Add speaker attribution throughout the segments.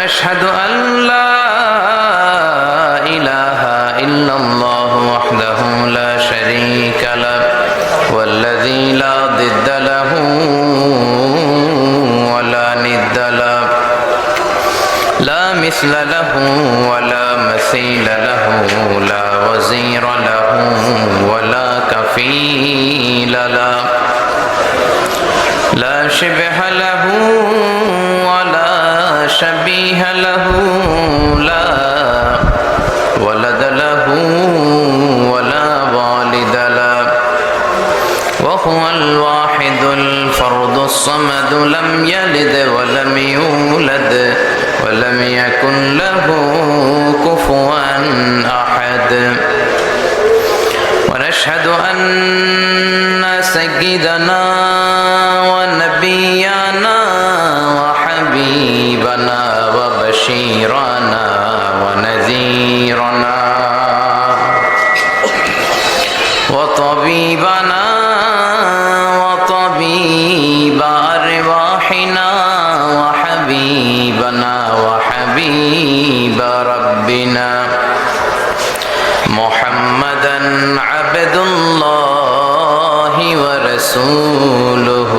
Speaker 1: ونشهد أن لا إله إلا الله وحده لا شريك له والذي لا ضد له ولا ند له لا مثل له ولا مثيل له لا وزير له ولا كفيل له لا شبه له ولا شبيه له لا ولد له ولا والد له وهو الواحد الفرد الصمد لم يلد ولم يولد ولم يكن له كفوا أحد ونشهد أن سيدنا ونبينا وحبيبنا وبشيرنا ونذيرنا وطبيبنا وطبيب أرواحنا وحبيبنا وحبيب ربنا محمدا عبد الله ورسوله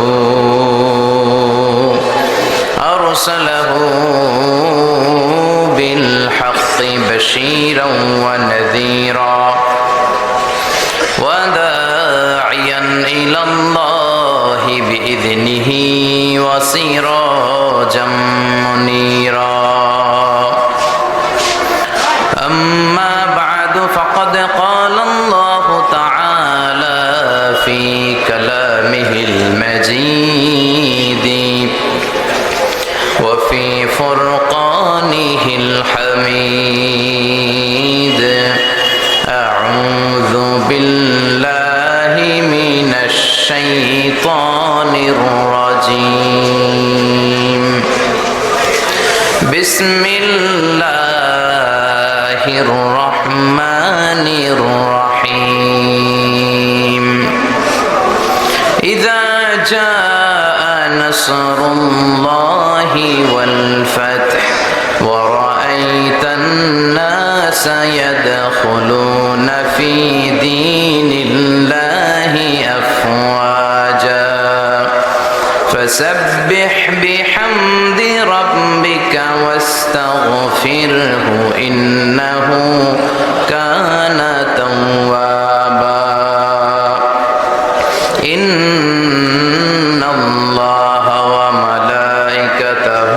Speaker 1: أرسله بالحق بشيرا ونذيرا وداعيا إلى الله بإذنه وسراجا منيرا أما بعد فقد قال الله تعالى في كلامه المجيد وفي فرقانه الحميد أعوذ بالله من الشيطان الرجيم بسم الله الرحمن الرحيم إذا جاء نصر الله والفتح ورأيت الناس يدخلون في دين الله أفواجا فسبح بحمد ربك واستغفره إنه كان توابا إن الله وملائكته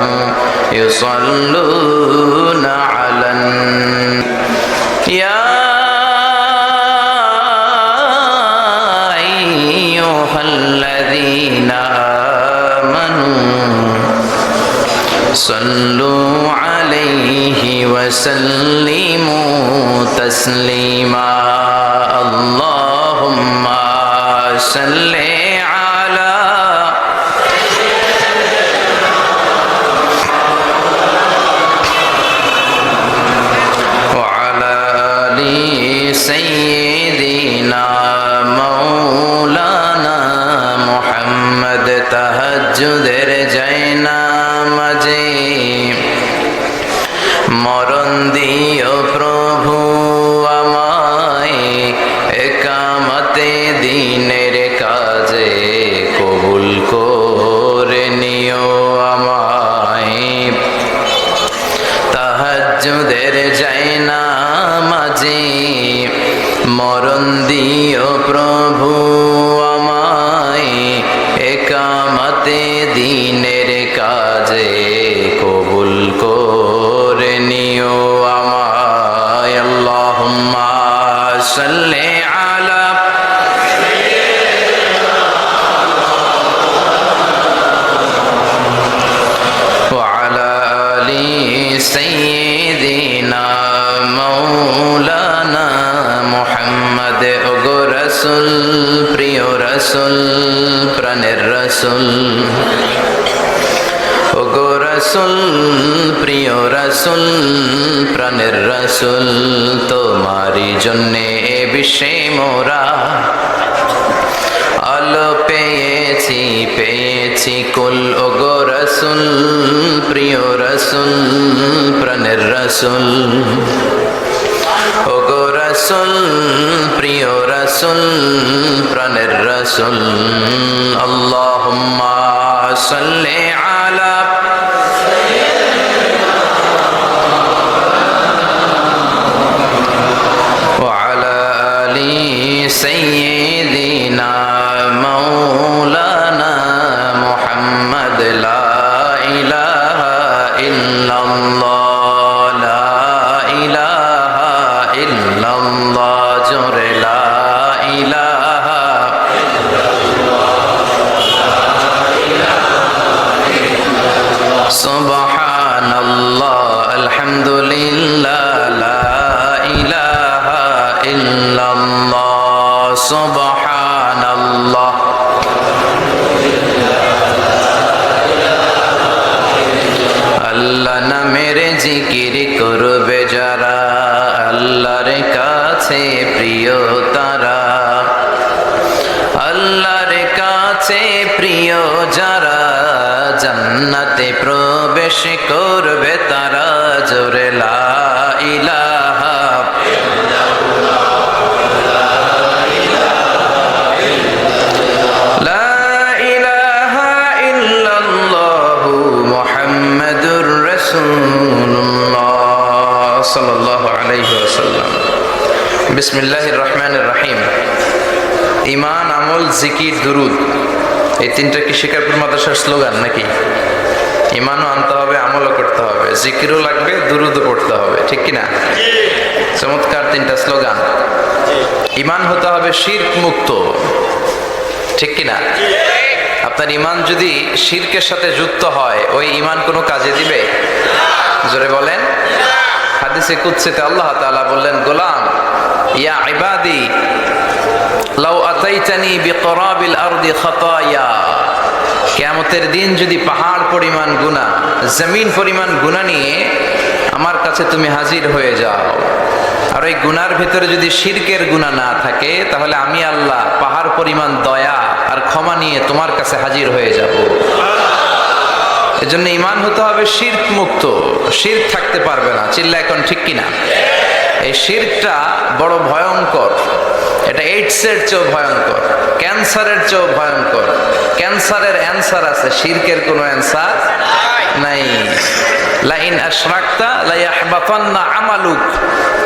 Speaker 1: يصلون على يا أيها الذين آمنوا صلوا عليه وسلموا تسليما اللهم صل على وعلى آل سيدنا مولانا محمد তাহাজ্জুদের জায়নামাজে মরণ দিও প্রভু আমায় একামতে দিনের কাজে কবুল করে নিও আমায় তাহাজ্জুদের জায়নামাজে মরণ দিও প্রভু আমায় একামতে দিনের কাজে কবুল করে নিও আমায় আল্লাহুম্মা সাল্লি আলা وعلى آل سيدنا مولانا محمد ওগো রাসূল প্রিয় রাসূল প্রাণের রাসূল ওগো রাসূল প্রিয় রাসূল প্রাণের রাসূল তোমারই জন্যে এ বিশ্বে মোরা আলো পেয়েছি কুল ওগো রাসূল প্রিয় রাসূল রাসূল ওগো রাসূল প্রিয় রাসূল প্রাণের রাসূল আল্লাহুম্মা সাল্লি আলা ওয়া আলা আলি সাইয়্যিদিনা মাওলানা মুহাম্মদ লা ইলাহা ইল্লাল্লাহ লা ইলাহা ইল্লাল্লাহ জোরে লা ইলাহা সুবহানাল্লাহ আলহামদুলিল্লাহ লা ইলাহা ইল্লাল্লাহ সুবহানাল্লাহ আল্লাহ নামের জিকির করবে যারা আল্লাহর কাছে প্রিয় তারা আল্লাহর কাছে প্রিয় যারা জান্নাতে প্রবেশ করবে তারা জোরে লা ইলাহা লা ইলাহা ইল্লাল্লাহু মুহাম্মাদুর রাসূলুল্লাহ সাল্লাল্লাহু আলাইহি ওয়াসাল্লাম। বিসমিল্লাহির রহমানির রহিম। ঈমান, আমল, জিকির, দুরুদ, এই তিনটা কি শিকারপুর মাদ্রাসার স্লোগান নাকি? ঈমানও আনতে হবে, আমলও করতে হবে, জিকিরও লাগবে, দুরুদও পড়তে হবে, ঠিক কিনা? চমৎকার তিনটা স্লোগান। ঈমান হতে হবে শিরক মুক্ত, ঠিক কিনা? আপনার ঈমান যদি শিরকের সাথে যুক্ত হয়, ওই ঈমান কোনো কাজে দিবে? জোরে বলেন। হাদিসে কুদসিতে আল্লাহ তাআলা বললেন, গোলাম ইয়া ইবাদি লাউ আতাইতানি বিকরাবিল আরদি খাতায়া, কিয়ামতের দিন যদি পাহাড় পরিমাণ গুনাহ, জমিন পরিমাণ গুনাহ নিয়ে আমার কাছে তুমি হাজির হয়ে যাও, আর ওই গুনার ভিতরে যদি শিরকের গুনাহ না থাকে, তাহলে আমি আল্লাহ পাহাড় পরিমাণ দয়া আর ক্ষমা নিয়ে তোমার কাছে হাজির হয়ে যাব। এজন্য ঈমান হতে হবে শিরক মুক্ত, শিরক থাকতে পারবে না। চিল্লা এখন ঠিক কিনা? এই শিরকটা বড় ভয়ঙ্কর, এটা এইডসের চেয়েও ভয়ঙ্কর, ক্যান্সারের চেয়েও ভয়ঙ্কর। ক্যান্সারের অ্যান্সার আছে, শিরকের কোনো অ্যান্সার নাই। লাইন আশরাকতা লা ইয়াহবাতান্না আমালুক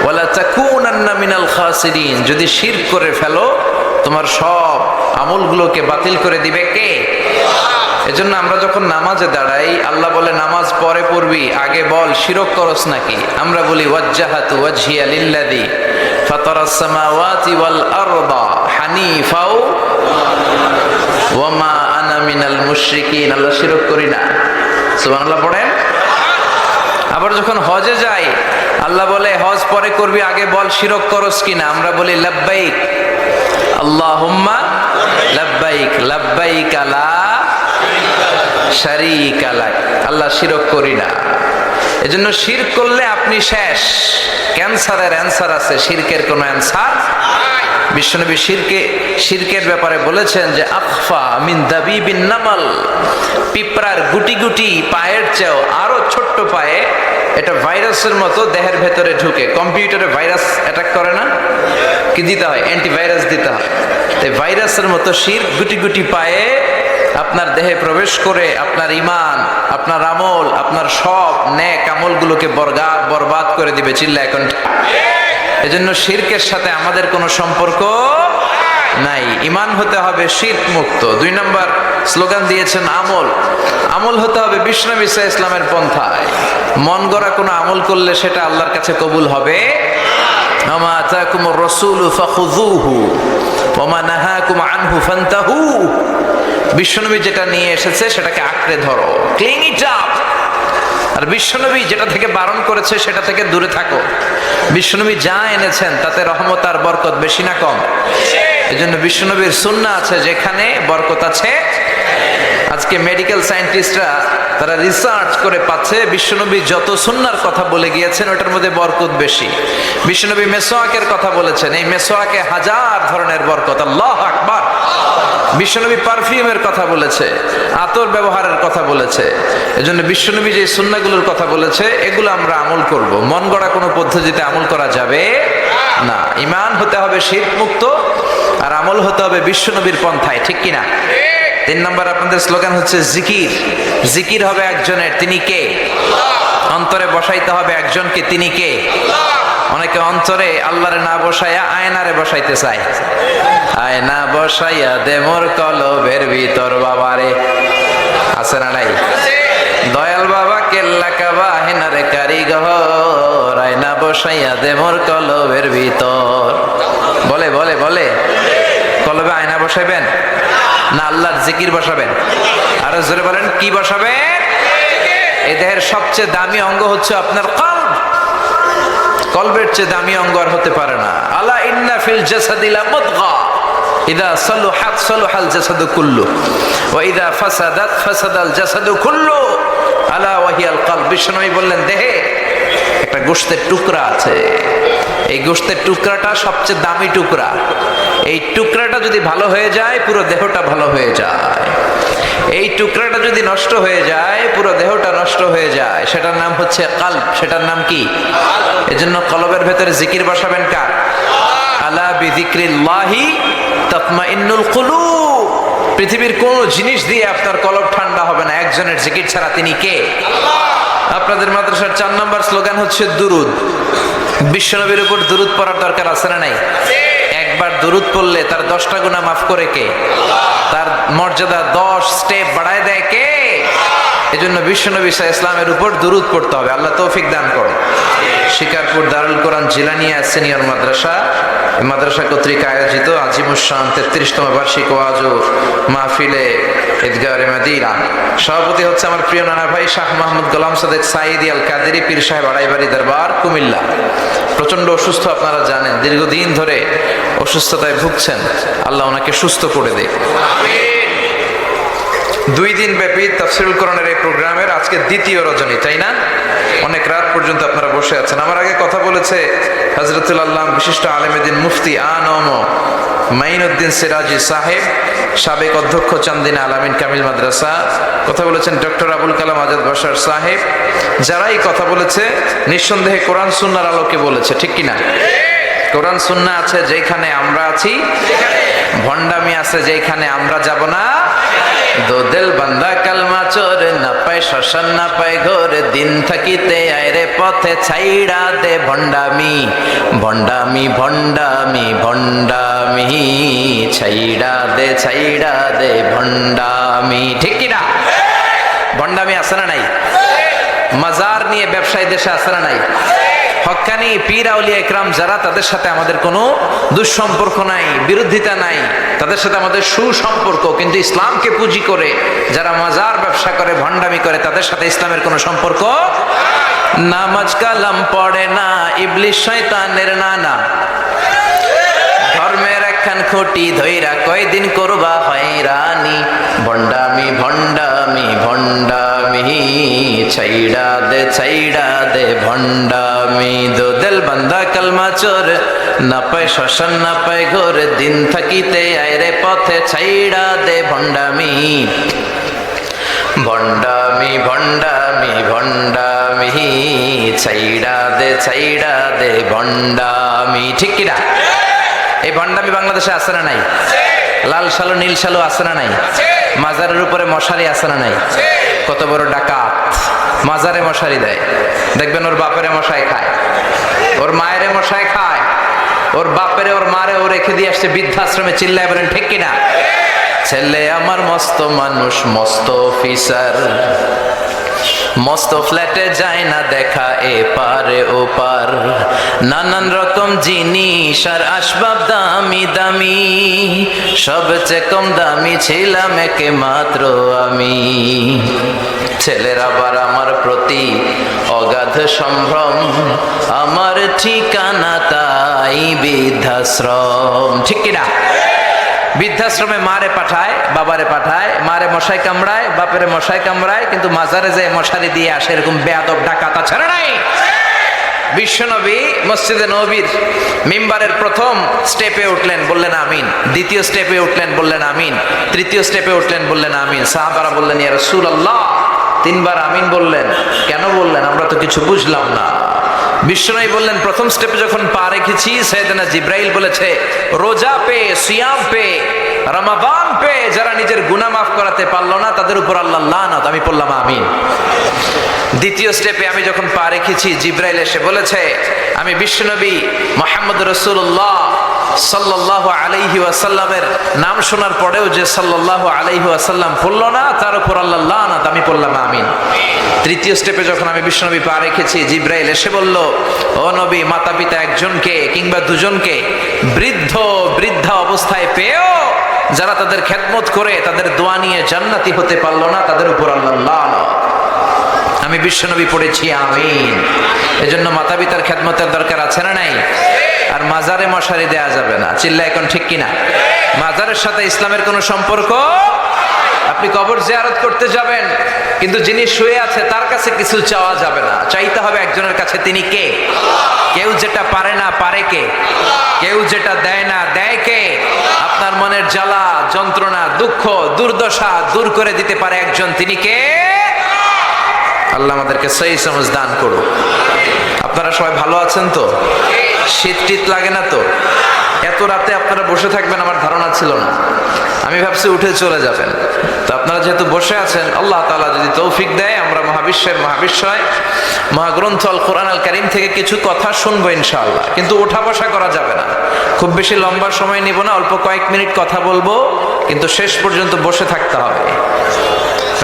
Speaker 1: ওয়া লা তাকুনান্না মিনাল খাসিরিন। যদি শিরক করে ফেলো, তোমার সব আমলগুলোকে বাতিল করে দিবে কে? এজন্য আমরা যখন নামাজে দাঁড়াই, আল্লাহ বলে নামাজ পরে পড়বি, আগে বল শিরক করস নাকি? আমরা বলি ওয়াজ্জাহাতু ওয়াজহিয়া লিল্লাযী ফাতারাস সামাওয়াতি ওয়াল আরদা হানিফা ওয়া মা আনা মিনাল মুশরিকিন। আল্লাহ শিরক করি না, সুবহানাল্লাহ পড়েন। আবার যখন হজে যাই, আল্লাহ বলে হজ পরে করবি, আগে বল শিরক করস কিনা? আমরা বলি লাব্বাইক আল্লাহুম্মা লাব্বাইক লাব্বাইক লা শারীকা লাক। আল্লাহ শিরক করি না। এজন্য শিরক করলে আপনি শেষ। ক্যান্সারের অ্যান্সার আছে, শিরকের কোনো অ্যান্সার। বিশ্বনবী শিরকের ব্যাপারে বলেছেন যে আখফা মিন দাবিবিন নামাল, পিঁপড়ার গুটি গুটি পায়ের চেয়েও আরো ছোট্ট পায়ে, এটা ভাইরাসের মতো দেহের ভেতরে ঢুকে। কম্পিউটারে ভাইরাস অ্যাটাক করে না? কি দিতে হয়? অ্যান্টিভাইরাস দিতে হয়। তাই ভাইরাসের মতো শিরক গুটি গুটি পায়ে আপনার দেহে প্রবেশ করে আপনার ঈমান, আপনার আমল, আপনার সব নেক আমলগুলোকে বরবাদ করে দিবে। চিল্লা এখন। এজন্য শিরকের সাথে আমাদের কোনো সম্পর্ক নাই। ঈমান হতে হবে শিরক মুক্ত। ২ নম্বর স্লোগান দিয়েছেন আমল। আমল হতে হবে বিশ্বনবী সাল্লাল্লাহু আলাইহি ইসলামের পন্থায়। মন গড়া কোনো আমল করলে সেটা আল্লাহর কাছে কবুল হবে। আমা আতাকুমুর রাসূলু ফাখুযুহু ওয়া মা নাহাকুম আনহু ফান্তাহু। বিশ্বনবী যেটা নিয়ে এসেছে সেটাকে আঁকড়ে ধরো, ক্লিং ইট আপ। আর বিশ্বনবী যেটা থেকে বারণ করেছে সেটা থেকে দূরে থাকো। বিশ্বনবী যা এনেছেন তাতে রহমত আর বরকত বেশি না কম? এজন্য বিশ্বনবীর সুন্নাহ আছে, যেখানে বরকত আছে আজকে মেডিকেল সায়েন্টিস্টরা তারা রিসার্চ করে পাচ্ছে বিশ্বনবী যত সুন্নাহর কথা বলে গিয়েছেন ওটার মধ্যে বরকত বেশি। বিশ্বনবী মেসওয়াকের কথা বলেছেন, এই মেসওয়াকে হাজার ধরনের বরকত। আল্লাহু আকবার। বিশ্বনবী পারফিউমের কথা বলেছে, আতর ব্যবহারের কথা বলেছে। এজন্য বিশ্বনবী যে সুন্নাহগুলোর কথা বলেছে এগুলো আমরা আমল করব। মন গড়া কোনো পদ্ধতিতে আমল করা যাবে না। ঈমান হতে হবে শিরক মুক্ত, আর আমল হতে হবে বিশ্বনবীর পন্থায়, ঠিক কিনা? 3 নম্বর আপনাদের স্লোগান হচ্ছে জিকির। জিকির হবে একজনের, তিনি কে? অন্তরে বসাইতে হবে একজনকে, তিনি কে? অনেকে অন্তরে আল্লাহরে না বসাইয়া আয়নারে বসাইতে চায়। আয়না বসাইয়া দে মোর কলবের ভিতর বাবারে, আছে না নাই? দয়াল বাবা কেল্লা কাবা হেনারে কারিগর, আয়না বসাইয়া দে মোর কলবের ভিতর। বলে বলে বলে কলবে আয়না বসাইবেন না আল্লাহর জিকির বসাবেন? আরো জোরে বলেন, কি বসাবেন? এই দেহের সবচেয়ে দামি অঙ্গ হচ্ছে আপনার কলব। কলবের চেয়ে দামি অঙ্গ আর হতে পারে না। আলা ইন্না ফিল জাসাদি লামুদগা ইদা সালুহাত সালুহাল জাসাদু কুল্লু ওয়া ইদা ফাসাদাত ফাসাদাল জাসাদু কুল্লু আলা ওয়াহিয়াল কলব। বিশ্বনবী বললেন, দেহে একটা গোশতের টুকরা আছে, এই গোশতের টুকরাটা সবচেয়ে দামি টুকরা। এই টুকরাটা যদি ভালো হয়ে যায় পুরো দেহটা ভালো হয়ে যায়। এই টুকরাটা যদি নষ্ট হয়ে যায় পুরো দেহটা নষ্ট হয়ে যায়। সেটার নাম হচ্ছে কলব। সেটার নাম কি? এজন্য কলবের ভেতরে জিকির বসাবেন কার? আলা বিযিক্রিল্লাহি তাতমাইন্নুল কুলুব। পৃথিবীর কোন জিনিস দিয়ে আপনার কলব ঠান্ডা হবে না একজনের জিকির ছাড়া। তিনি কে? আপনাদের মাদ্রাসার 4 নম্বর স্লোগান হচ্ছে দুরুদ। বিশ্বনবীর উপর দুরুদ পড়ার দরকার আছে না নাই? একবার দুরুদ পড়লে তার 10টা গুনাহ মাফ করে কে? তার মর্যাদা 10 স্টেপ বাড়ায় দেয় কে? এজন্য বিশ্বনবী সাল্লাল্লাহু আলাইহি ওয়াসাল্লামের উপর দুরুদ পড়তে হবে। আল্লাহ তৌফিক দান করুন। শিকারপুর দারুল কোরআন জিলানিয়া সিনিয়র মাদ্রাসা, মাদ্রাসা কর্তৃক আয়োজিত আজিমুশান 33তম বার্ষিক ওয়াজ ও মাহফিলে ঈদগাহে মদিনা। সভাপতি হচ্ছে আমার প্রিয় নানা ভাই শাহ মোহাম্মদ গোলাম সাদেক সাঈদী আল কাদেরী পীর সাহেব আড়াইবাড়ি দরবার কুমিল্লা। প্রচন্ড অসুস্থ, আপনারা জানেন, দীর্ঘদিন ধরে অসুস্থতায় ভুগছেন। আল্লাহ ওনাকে সুস্থ করে দেয়। 2 দিন ব্যাপী তাফসীরুল কোরআনের এই প্রোগ্রামের আজকে দ্বিতীয় রজনী, তাই না? অনেক রাত পর্যন্ত আপনারা বসে আছেন। আমার আগে কথা বলেছে হযরতুল আল্লাহ বিশিষ্ট আলেমে দ্বীন মুফতি আনম মাইনুদ্দিন সিরাজি সাহেব, সাবেক অধ্যক্ষ চান্দিনা আলামিন কামিল মাদ্রাসা। কথা বলেছেন ডক্টর আবুল কালাম আজাদ বাশার সাহেব। যারাই কথা বলেছে নিঃসন্দেহে কোরআন সুন্নাহর আলোকে বলেছে, ঠিক কিনা? কোরআন সুন্নাহ আছে যেখানে আমরা আছি, ভণ্ডামি আছে যেখানে আমরা যাব না। দো দিল বান্দা কালমা চোর, না পায় শ্মশান না পায় ঘোর, দিন থাকিতে আয়রে পথে ছাইড়া দে ভণ্ডামি। ভণ্ডামি ভণ্ডামি ভণ্ডামি ছাইড়া দে ভণ্ডামি, ঠিক কিনা? ভণ্ডামি আছে না নাই? মাজার নিয়ে ব্যবসায়ী দেশে আছে না নাই? হক্কানি পীর আউলিয়া ইকরাম যারা, তাদের সাথে আমাদের কোনো দুঃসম্পর্ক নাই, বিরোধিতা নাই, তাদের সাথে আমাদের সুসম্পর্ক। কিন্তু ইসলামকে পুঁজি করে যারা মাজার ব্যবসা করে, ভণ্ডামি করে, তাদের সাথে ইসলামের কোনো সম্পর্ক। নামাজ কালাম পড়ে না ইবলিশ শয়তানের নানা, ধর্মের একখান খুঁটি ধইরা কয়দিন করবা হয়রানি। ভণ্ডামি ভণ্ডামি ভণ্ডামি ছাইড়া দে ভণ্ডামি। দো দিল বান্দা কালমা চোর, না পায় শ্মশান না পায় ঘোর, দিন থাকিতে আয়রে পথে ছাইড়া দে ভণ্ডামি। ভণ্ডামি ভণ্ডামি ভণ্ডামি ছাইড়া দে ভণ্ডামি, ঠিক কিনা? এই ভণ্ডামি বাংলাদেশে আছে না নাই? লাল শালু নীল শালু আছে না নাই? মাজারের উপরে মশারি আছে না নাই? কত বড় ডাকাত মাজারে মশারি দেয়। দেখবেন ওর বাপেরে মশাই খায়, ওর মায়েরে মশাই খায়, ওর বাপেরে ওর মারে ও রেখে দিয়ে আসছে বৃদ্ধাশ্রমে। চিল্লায় বলেন ঠিক কিনা? ছেলে আমার মস্ত মানুষ, মস্ত অফিসার, মস্ত ফ্ল্যাটে যায় না দেখা এ পারে ও পার, নানান রকম জিনিস আর আসবাব দামি দামি, সবচেয়ে কম দামি ছিলাম একে মাত্র আমি। ছেলের আবার আমার প্রতি অগাধ সম্ভ্রম, আমার ঠিকানা তাই বৃদ্ধাশ্রম, ঠিক কিনা? বৃদ্ধাশ্রমে মারে পাঠায়, বাবারে পাঠায়, মারে মশাই কামড়ায়, বাপেরে মশাই কামড়ায়, কিন্তু মাজারে যে মশারি দিয়ে আসে এরকম বেয়াদব ডাকাত আছে না নাই? বিশ্বনবী মসজিদে নববীর মিম্বারের প্রথম স্টেপে উঠলেন, বললেন আমিন। দ্বিতীয় স্টেপে উঠলেন, বললেন আমিন। তৃতীয় স্টেপে উঠলেন, বললেন আমিন। সাহাবারা বললেন, ইয়া রাসূলুল্লাহ, তিনবার আমিন বললেন, কেন বললেন? আমরা তো কিছু বুঝলাম না। বিশ্বনবী বললেন, প্রথম স্টেপে যখন পা রেখেছি, সাইয়েদনা জিব্রাইল বলেছে, রোজা পে, সিয়াম পে, রমাদান পে যারা নিজের গুনাহ মাফ করাতে পারলো না তাদের উপর আল্লাহ লানত। আমি বললাম আমিন। দ্বিতীয় স্টেপে আমি যখন পা রেখেছি, জিব্রাইল এসে বলেছে, আমি বিশ্বনবী মুহাম্মদ রাসূলুল্লাহ সাল্লাল্লাহু আলাইহি ওয়াসাল্লামের নাম শোনার পরেও যে সাল্লাল্লাহু আলাইহি ওয়াসাল্লাম পড়লো না তার উপর আল্লাহ লানত। আমি বললাম আমিন। তৃতীয় স্টেপে যখন আমি বিশ্বনবী পা রেখেছি, জিব্রাইল এসে বলল, ও নবী, মাতা পিতা একজনকে কিংবা দুজনকে বৃদ্ধা অবস্থায় পেয়েও যারা তাদের খেদমত করে তাদের দোয়া নিয়ে জান্নাতি হতে পারলো না তাদের উপর আল্লাহ লানত। আমি বিশ্বনবী পড়েছি আমিন। এজন্য মাতা পিতার খেদমতের দরকার আছে না নাই? আর মাজারে মশারি দেয়া যাবে না। চিল্লা এখন ঠিক কিনা? মাজারের সাথে ইসলামের কোনো সম্পর্ক। আপনি কবর জিয়ারত করতে যাবেন, কিন্তু যিনি শুয়ে আছে তার কাছে কিছু চাওয়া যাবে না। চাইতে হবে একজনের কাছে, তিনি কে? কেউ যেটা পারে না পারে কে? কেউ যেটা দেয় না দেয় কে? আপনার মনের জ্বালা, যন্ত্রণা, দুঃখ, দুর্দশা দূর করে দিতে পারে একজন, তিনি কে? আল্লাহ আমাদেরকে সহি সমঝ দান করুন। আপনারা সবাই ভালো আছেন তো? শীত টিত লাগে না তো? এত রাতে আপনারা বসে থাকবেন আমার ধারণা ছিল না। আমি ভাবছি উঠে চলে যাবেন। তো আপনারা যেহেতু বসে আছেন, আল্লাহ তাআলা যদি তৌফিক দেয় আমরা মহাবিশ্বের মহাবিশ্বয় মহাগ্রন্থ আল কোরআন আল কারীম থেকে কিছু কথা শুনবো ইনশাআল্লাহ। কিন্তু ওঠা বসা করা যাবে না। খুব বেশি লম্বা সময় নিব না, অল্প কয়েক মিনিট কথা বলবো, কিন্তু শেষ পর্যন্ত বসে থাকতে হবে।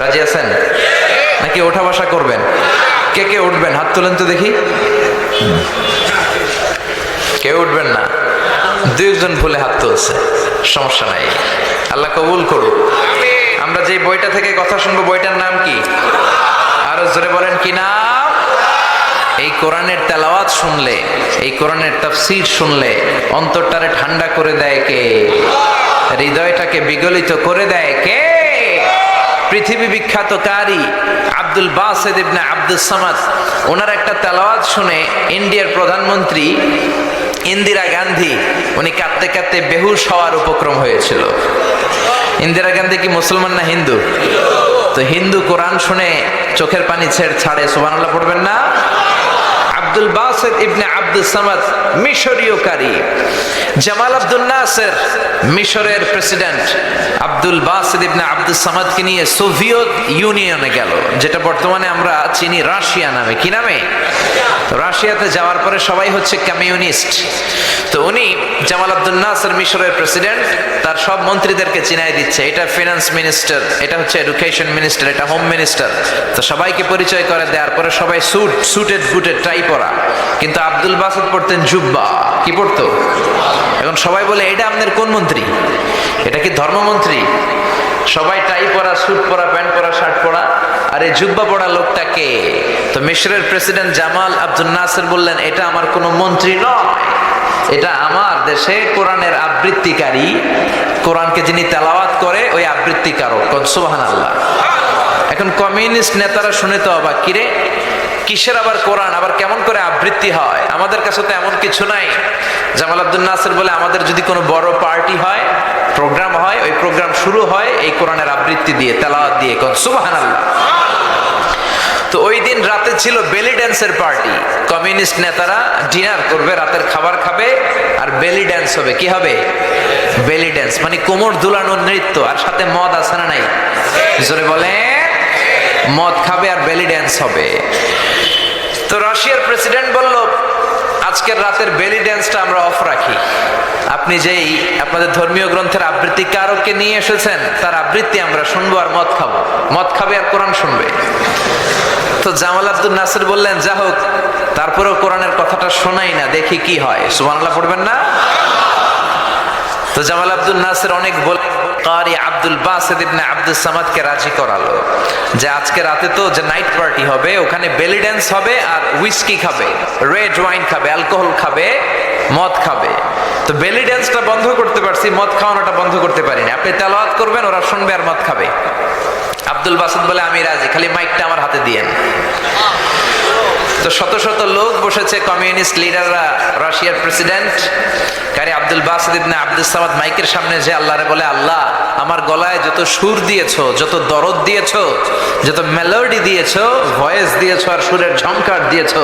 Speaker 1: রাজি আছেন নাকি ওঠা বসা করবেন? কে কে উঠবেন? হাত তোলেন তো দেখি। কেউ উঠবেন না? দুই একজন ভুলে হাত তুলছে, সমস্যা নাই, আল্লাহ কবুল করুক। আমরা যে বইটা থেকে কথা শুনবো বইটার নাম কি? আরো জোরে বলেন, কি নাম? এই কোরআনের তেলাওয়াত শুনলে, এই কোরআনের তাফসীর শুনলে অন্তরটারে ঠান্ডা করে দেয় কে? হৃদয়টাকে বিগলিত করে দেয় কে? পৃথিবী বিখ্যাত কারি আব্দুল বাসিত ইবনে আব্দুস সামাদ, ওনার একটা তেলাওয়াত শুনে ইন্ডিয়ার প্রধানমন্ত্রী ইন্দিরা গান্ধী উনি কাঁদতে কাঁদতে বেহুশ হওয়ার উপক্রম হয়েছিল। ইন্দিরা গান্ধী কি মুসলমান না হিন্দু? তো হিন্দু কোরআন শুনে চোখের পানি ছাড়ে, সুবহানাল্লাহ পড়বেন না? আব্দুল বাসিত ইবনে আব্দুস সামাদ মিশরীয় কারি। জামাল আব্দুল নাসের মিশরের প্রেসিডেন্ট আব্দুল বাসিত ইবনে আব্দুস সামাদকে নিয়ে সোভিয়েত ইউনিয়নে গেল, যেটা বর্তমানে আমরা চিনি রাশিয়া নামে। কি নামে? রাশিয়াতে যাওয়ার পরে সবাই হচ্ছে কমিউনিস্ট। তো উনি জামাল আব্দুল নাসের মিশরের প্রেসিডেন্ট, তার সব মন্ত্রীদেরকে চিনাই দিচ্ছে, এটা ফিনান্স মিনিস্টার, এটা হচ্ছে এডুকেশন মিনিস্টার, এটা হোম মিনিস্টার। তো সবাইকে পরিচয় করে দেওয়ার পরে সবাই সুটেড বুটেড টাই পরা, কিন্তু আব্দুল বাসিত পড়তেন জুব্বা। কি পড়তো? এখন সবাই বলে, এটা আপনাদের কোন মন্ত্রী? এটা কি ধর্মমন্ত্রী? সবাই টাই পরা, স্যুট পরা, প্যান্ট পরা, শার্ট পরা, আর এই জুব্বা পরা লোকটাকে? তো মিশরের প্রেসিডেন্ট জামাল আব্দুল নাসের বললেন, এটা আমার কোনো মন্ত্রী নয়, এটা আমার দেশে কোরআনের আবৃত্তিকারী, কোরআনকে যিনি তেলাওয়াত করে ওই আবৃত্তিকারক। সুবহানাল্লাহ। এখন কমিউনিস্ট নেতারা শুনে তো অবাক, কিরে কিসের আবার কোরআন, আবার কেমন করে আবৃত্তি হয়? আমাদের কাছে তো এমন কিছু নাই। জামাল আব্দুল নাসের বলে, আমাদের যদি কোনো বড় পার্টি হয়, প্রোগ্রাম হয়, ওই প্রোগ্রাম শুরু হয় এই কোরআনের আবৃত্তি দিয়ে, তেলাওয়াত দিয়ে। সুবহানাল্লাহ। তো ওই দিন রাতে ছিল বেলি ড্যান্সের পার্টি। কমিউনিস্ট নেতারা ডিনার করবে, রাতের খাবার খাবে, আর বেলি ড্যান্স হবে। কি হবে? বেলি ড্যান্স মানে কোমর দুলানোর নৃত্য, আর সাথে মদ আছে না নাই? জোরে বলে, মদ খাবে আর বেলি ড্যান্স হবে। তো রাশিয়ার প্রেসিডেন্ট বলল, আজকের রাতের বেলি ড্যান্সটা আমরা অফ রাখি। আপনি যেই আপনাদের ধর্মীয় গ্রন্থের আবৃত্তি কারককে নিয়ে এসেছেন তার আবৃত্তি আমরা শুনবো আর মদ খাবো। মদ খাবে আর কোরআন শুনবে। তো জামাল আব্দুল নাসের বললেন, যা হোক, তারপরেও কোরআনের কথাটা শোনাই না, দেখি কি হয়। সুবহানাল্লাহ পড়বেন না? তো জামাল আব্দুল নাসের অনেক কারি আব্দুল বাসিত ইবনে আব্দুস সামাদকে রাজি করালো যে আজকে রাতে তো যে নাইট পার্টি হবে, ওখানে বেলি ড্যান্স হবে আর উইস্কি খাবে, রেড ওয়াইন খাবে, অ্যালকোহল খাবে, মদ খাবে। তো বেলি ড্যান্সটা বন্ধ করতে পারছি, মদ খাওয়ানোটা বন্ধ করতে পারিনি। আপনি তেলাওয়াত করবেন, ওরা শুনবে আর মদ খাবে। আব্দুল বাসিত বলে আমি রাজি, খালি মাইকটা আমার হাতে দিয়েন। তো শত শত লোক বসেছে, কমিউনিস্ট লিডাররা, রাশিয়ার প্রেসিডেন্ট কারি আব্দুল বাসিত ইবনে আব্দুস সামাদ মাইকের সামনে যে আল্লাহরে বলে, আল্লাহ আমার গলায় যত সুর দিয়েছো, যত দরদ দিয়েছো, যত মেলোডি দিয়েছো, ভয়েস দিয়েছো আর সুরের ঝংকার দিয়েছো,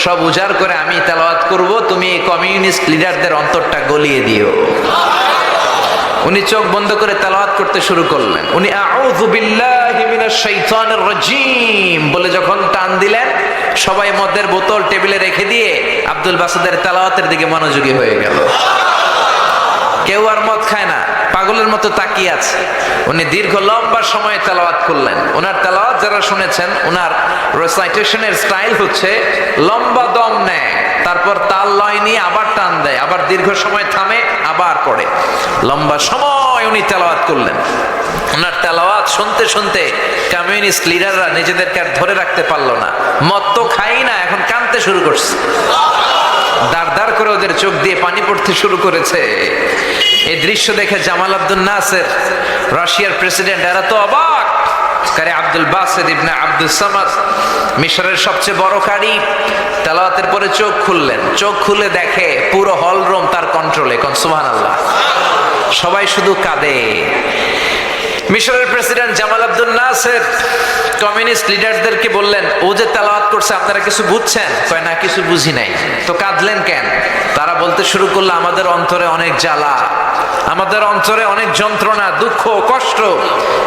Speaker 1: সব উজাড় করে আমি তেলাওয়াত করব, তুমি এই কমিউনিস্ট লিডারদের অন্তরটা গলিয়ে দিও। উনি চোখ বন্ধ করে তেলাওয়াত করতে শুরু করলেন। উনি আউযু বিল্লাহি মিনাশ শাইতানির রাজীম বলে যখন টান দিলেন, সবাই মদের বোতল টেবিলে রেখে দিয়ে আব্দুল বাসিতের তেলাওয়াতের দিকে মনোযোগী হয়ে গেল। কেউ আর মদ খায় না, পাগলের মতো তাকিয়ে আছে। উনি দীর্ঘ লম্বা সময় তেলাওয়াত করলেন। ওনার তেলাওয়াত যারা শুনেছেন, ওনার রেসাইটেশনের স্টাইল হচ্ছে লম্বা দম নেয়, তারপর তাল লয় নিয়ে আবার টান দেয়, আবার দীর্ঘ সময় থামে, আবার পড়ে। লম্বা সময় উনি তেলাওয়াত করলেন। ওনার তেলাওয়াত শুনতে শুনতে কমিউনিস্ট লিডাররা নিজেদেরকে আর ধরে রাখতে পারলো না। মদ তো খাই না, এখন কাঁদতে শুরু করছে। দাঁড় দাঁড় করে ওদের চোখ দিয়ে পানি পড়তে শুরু করেছে। এই দৃশ্য দেখে জামাল আব্দুল নাসের, রাশিয়ার প্রেসিডেন্ট, এরা তো অবাক। কারি আব্দুল বাসিত ইবনে আব্দুস সামাদ, মিশরের সবচেয়ে বড় কারি, তেলাওয়াতের পরে চোখ খুললেন। চোখ খুলে দেখে পুরো হল রুম তার কন্ট্রোলে। কোন সুবহানাল্লাহ। সবাই শুধু কাঁদে। মিশরের প্রেসিডেন্ট জামাল আব্দুল নাসের কমিউনিস্ট লিডারদেরকে বললেন, ও যে তেলাওয়াত করছে আপনারা কিছু বুঝছেন? কয় না, কিছু বুঝি নাই। তো কাঁদলেন কেন? তারা বলতে শুরু করলো, আমাদের অন্তরে অনেক জ্বালা, আমাদের অন্তরে অনেক যন্ত্রণা, দুঃখ, কষ্ট,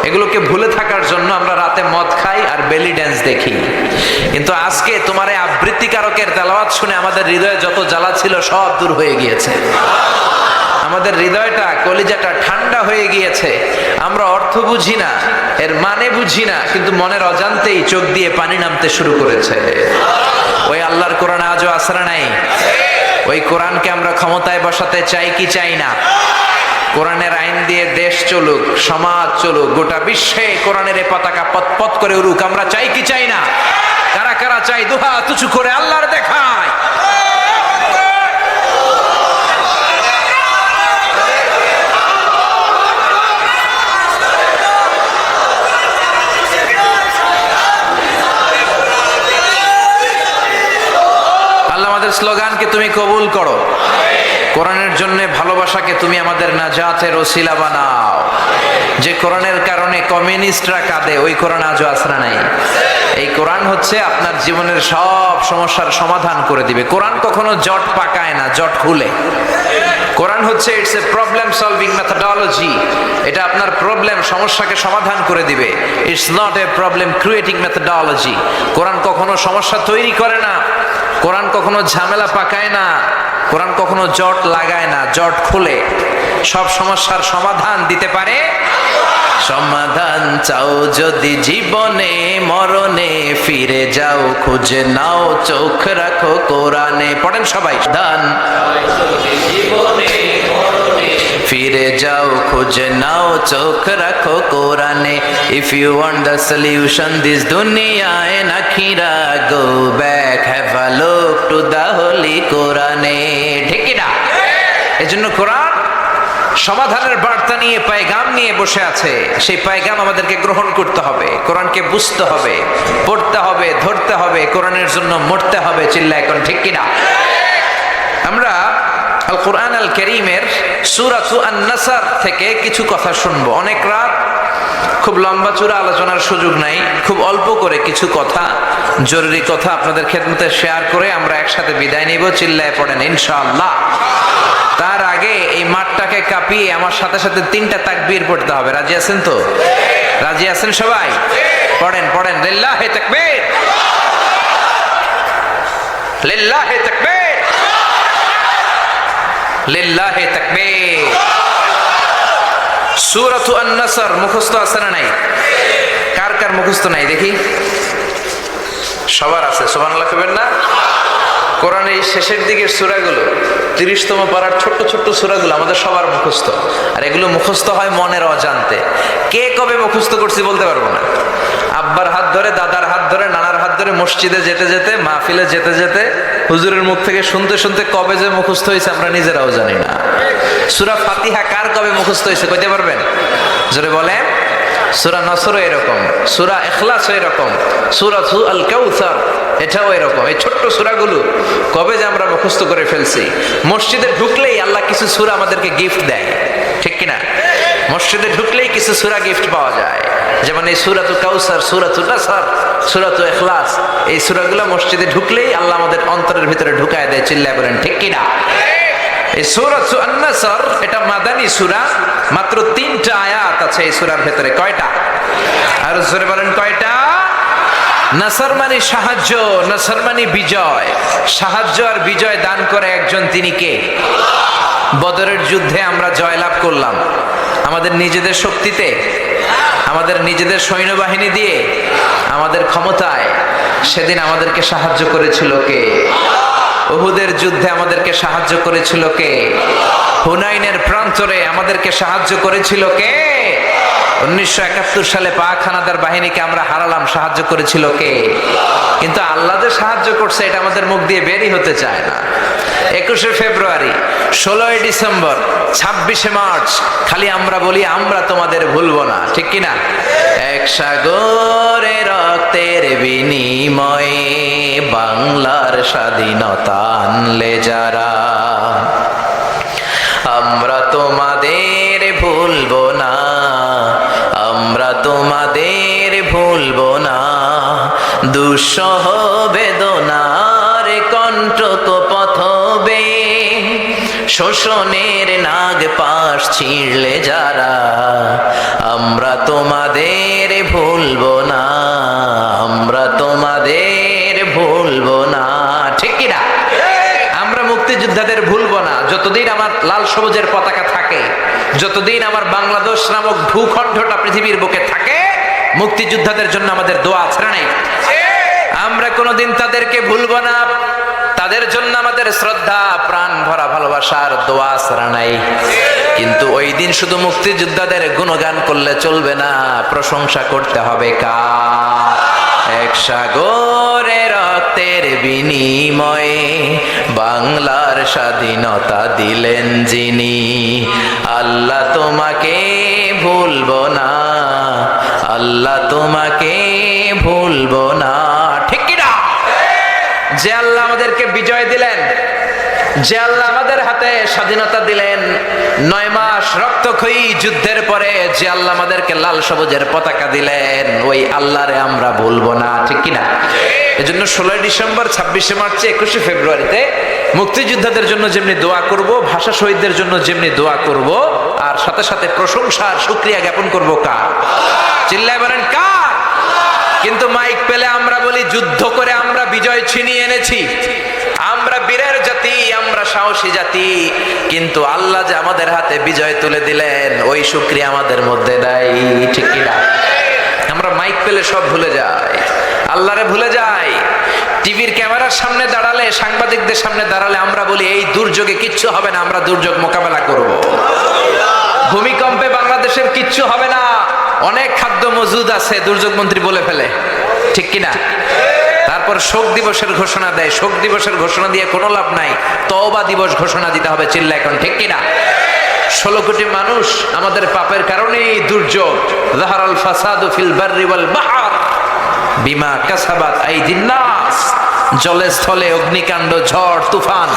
Speaker 1: এগুলোকে ভুলে থাকার জন্য আমরা রাতে মদ খাই আর বেলি ড্যান্স দেখি। কিন্তু আজকে তোমার এই আবৃত্তিকারকের তেলাওয়াত শুনে আমাদের হৃদয়ে যত জ্বালা ছিল সব দূর হয়ে গিয়েছে। আমাদের হৃদয়টা, কলিজাটা ঠান্ডা হয়ে গিয়েছে। আমরা অর্থ বুঝি না, এর মানে বুঝি না, কিন্তু মনের অজান্তেই চোখ দিয়ে পানি নামতে শুরু করেছে। ওই আল্লাহর কোরআন আজও আসরা নাই। ওই কোরআনকে আমরা ক্ষমতায় বসাতে চাই কি চাই না? কোরআনের আইন দিয়ে দেশ চলুক, সমাজ চলুক, গোটা বিশ্বে কোরআনের এই পতাকা পথ করে উড়ুক, আমরা চাই কি চাই না? কারা কারা চাই? দুহাত উঁচু করে আল্লাহর দেখায়। স্লোগানকে তুমি কবুল করো, কোরআনের জন্য ভালোবাসাকে তুমি আমাদের নাজাতের ওসিলা বানাও। যে কোরআনের কারণে কমিউনিস্টরা কাঁদে, ওই কোরআন আজও আসরা নাই। এই কোরআন হচ্ছে আপনার জীবনের সব সমস্যার সমাধান করে দিবে। কোরআন কখনো জট পাকায় না, জট খুলে। কোরআন হচ্ছে it's a problem solving methodology. এটা আপনার প্রবলেম, সমস্যাকে সমাধান করে দিবে। It's not a problem creating methodology. Quran কখনো সমস্যা তৈরি করে না, কোরআন কখনো ঝামেলা পাকায় না, কোরআন কখনো জট লাগায় না, জট খুলে সব সমস্যার সমাধান দিতে পারে। সমাধান চাও যদি জীবনে মরণে, ফিরে যাও খুঁজে নাও, চোখ রাখো কোরআনে। পড়েন সবাই। দান ফিরে যাও খুঁজে নাও, চোখ রাখো কোরআনে। If you want the solution this দুনিয়া এন্ড আখিরা, go back, have a look to the holy কোরআনে। ঠিক কি না? এজন্য কোরআন সমাধানের বার্তা নিয়ে, পায়গাম নিয়ে বসে আছে। সেই পায়গাম আমাদেরকে গ্রহণ করতে হবে, কোরআনকে বুঝতে হবে, পড়তে হবে, ধরতে হবে, কোরআনের জন্য মরতে হবে। চিল্লায় কোন ঠিক কিনা? আমরা আল কোরআন আল কারীমের সূরাতু আন-নাসর থেকে কিছু কথা শুনবো। অনেক রাত, খুব লম্বা চূড়া আলোচনার সুযোগ নাই, খুব অল্প করে কিছু কথা, জরুরি কথা আপনাদের খেদমতে শেয়ার করে আমরা একসাথে বিদায় নিব। চিল্লায় পড়েন ইনশাআল্লাহ। তার আগে এই মাঠটাকে কাঁপিয়ে আমার সাথে সাথে 3টা তাকবীর পড়তে হবে। রাজি আছেন তো? রাজি আছেন সবাই? পড়েন পড়েন। লিল্লাহি তাকবীর, লিল্লাহি তাকবীর, লিল্লাহি তাকবীর। সূরাতু আন-নাসর মুখস্থ আছে না নাই? কার কার মুখস্থ নাই দেখি? সবার আছে। সুবহানাল্লাহ কইবেন না? কোরআনের এই শেষের দিকের সূরাগুলো 30তম পারার ছোট্ট ছোট্ট সূরাগুলো আমাদের সবার মুখস্থ, আর এগুলো মুখস্থ হয় মনের অজান্তে। কে কবে মুখস্থ করছি বলতে পারবো না। আব্বার হাত ধরে, দাদার হাত ধরে, নানার হাত ধরে মসজিদে যেতে যেতে, মাহফিলে যেতে যেতে, হুজুরের মুখ থেকে শুনতে শুনতে কবে যে মুখস্থ হয়েছে আমরা নিজেরাও জানি না। সূরা ফাতিহা কার কবে মুখস্থ হয়েছে কইতে পারবেন? জোরে বলেন। সূরা নসর এরকম, সূরা ইখলাস এরকম, সূরা আল কাউসার এটাও এরকম। এই ছোট্ট সূরাগুলো কবে যে আমরা মুখস্থ করে ফেলছি। মসজিদে ঢুকলেই আল্লাহ কিছু সূরা আমাদেরকে গিফট দেয়, ঠিক কিনা? মসজিদে ঢুকলেই কিছু সূরা গিফট পাওয়া যায়, যেমন এই সূরাতুল কাউসার, সূরাতুল নাসর, সূরাতুল ইখলাস। এই সূরাগুলো মসজিদে ঢুকলেই আল্লাহ আমাদের অন্তরের ভিতরে ঢুকায় দেয়। চিল্লায় বলেন ঠিক কিনা? এই সূরাতুল আন-নাসর এটা মাদানী সূরা, মাত্র 3টা আয়াত আছে এই সূরার ভিতরে। কয়টা? আর জোরে বলেন কয়টা? নাসর মানে সাহায্য, নাসর মানে বিজয়। সাহায্য আর বিজয় দান করে একজন, তিনি কে? বদরের যুদ্ধে আমরা জয়লাভ করলাম আমাদের নিজেদের শক্তিতে, আমাদের নিজেদের সৈন্যবাহিনী দিয়ে, আমাদের ক্ষমতায়। সেদিন আমাদেরকে সাহায্য করেছিল কে? উহুদের যুদ্ধে আমাদেরকে সাহায্য করেছিল কে? হুনাইনের প্রান্তরে আমাদেরকে সাহায্য করেছিল কে? 1971 সালে পাক হানাদার বাহিনীকে আমরা হারালাম, সাহায্য করেছিল কে? কিন্তু আল্লাহ যে সাহায্য করছে এটা আমাদের মুখ দিয়ে বেরই হতে চায় না। 21শে ফেব্রুয়ারি, 16ই ডিসেম্বর, 26শে মার্চ খালি আমরা বলি আমরা তোমাদের ভুলবো না, ঠিক কিনা? এক সাগরে রক্তের বিনিময়ে বাংলার স্বাধীনতা আনলে যারা, আমরা তোমাদের ভুলবো না, আমরা তোমাদের ভুলবো না। দুঃসহ বেদনার কণ্টক পথবে, শোষণের নাগ পাশ ছিঁড়লে যারা, আমরা তোমাদের ভুলবো না, আমরা তোমাদের ভুলবো না, ঠিক কিনা? আমরা মুক্তিযোদ্ধাদের ভুলবো না। যতদিন আমার লাল সবুজের পতাকা থাকে, যতদিন আমার বাংলাদেশ নামক ভূখণ্ডটা পৃথিবীর বুকে থাকে, মুক্তিযোদ্ধাদের জন্য আমাদের দোয়া ছাড়া নাই। আমরা কোনোদিন তাদেরকে ভুলবো না, তাদের জন্য আমাদের শ্রদ্ধা, প্রাণ ভরা ভালোবাসার দোয়া ছাড়া নাই। কিন্তু ওই দিন শুধু মুক্তিযোদ্ধাদের গুণগান করলে চলবে না, প্রশংসা করতে হবে কার? এক সাগরে রক্তের বিনিময়ে বাংলার স্বাধীনতা দিলেন যিনি, আল্লাহ তোমাকে ভুলবো না, আল্লাহ তোমাকে ভুলবো না, ঠিক কিনা? যে আল্লাহ আমাদেরকে বিজয় দিলেন, যে আল্লাহ আমাদের হাতে স্বাধীনতা দিলেন, 9 মাস রক্তক্ষয়ী যুদ্ধের পরে যে আল্লাহ আমাদেরকে লাল সবুজের পতাকা দিলেন, ওই আল্লাহরে আমরা ভুলবো না, ঠিক কিনা? এজন্য 16ই ডিসেম্বর, 26শে মার্চে, 21শে ফেব্রুয়ারিতে মুক্তিযোদ্ধাদের জন্য যেমনি দোয়া করব, ভাষা শহীদদের জন্য যেমনি দোয়া করব, আর সাথে সাথে প্রশংসা আর শুকরিয়া জ্ঞাপন করব কার? চিল্লায় বলেন কার? কিন্তু মাইক পেলে আমরা বলি যুদ্ধ করে আমরা বিজয় ছিনিয়ে এনেছি, আমরা বীরের জাতি, আমরা সাহসী জাতি। কিন্তু আল্লাহ যে আমাদের হাতে বিজয় তুলে দিলেন, ওই শুকরিয়া আমাদের মধ্যে নাই, ঠিক কিনা? আমরা মাইক পেলে সব ভুলে যাই, আল্লাহরে ভুলে যাই। টিভির ক্যামেরার সামনে দাঁড়ালে, সাংবাদিকদের সামনে দাঁড়ালে আমরা বলি এই দুর্যোগে কিচ্ছু হবে না, আমরা দুর্যোগ মোকাবেলা করব। ভূমিকম্পে বাংলাদেশের কিচ্ছু হবে না, অনেক খাদ্য মজুদ আছে, দুর্যোগ মন্ত্রী বলে ফেলে, ঠিক কিনা? তারপর শোক দিবসের ঘোষণা দেয়, শোক দিবসের ঘোষণা দিয়ে কোনো লাভ নাই, তওবা দিবস ঘোষণা দিতে হবে, চিল্লা এখন, ঠিক কিনা? 16 কোটি মানুষ আমাদের পাপের কারণেই দুর্যোগ। যাহারাল ফাসাদু ফিল বাররি ওয়াল বাহর বিমা কাসাবাত আইদিন নাস। জলে স্থলে অগ্নিকাণ্ড, ঝড় তুফান,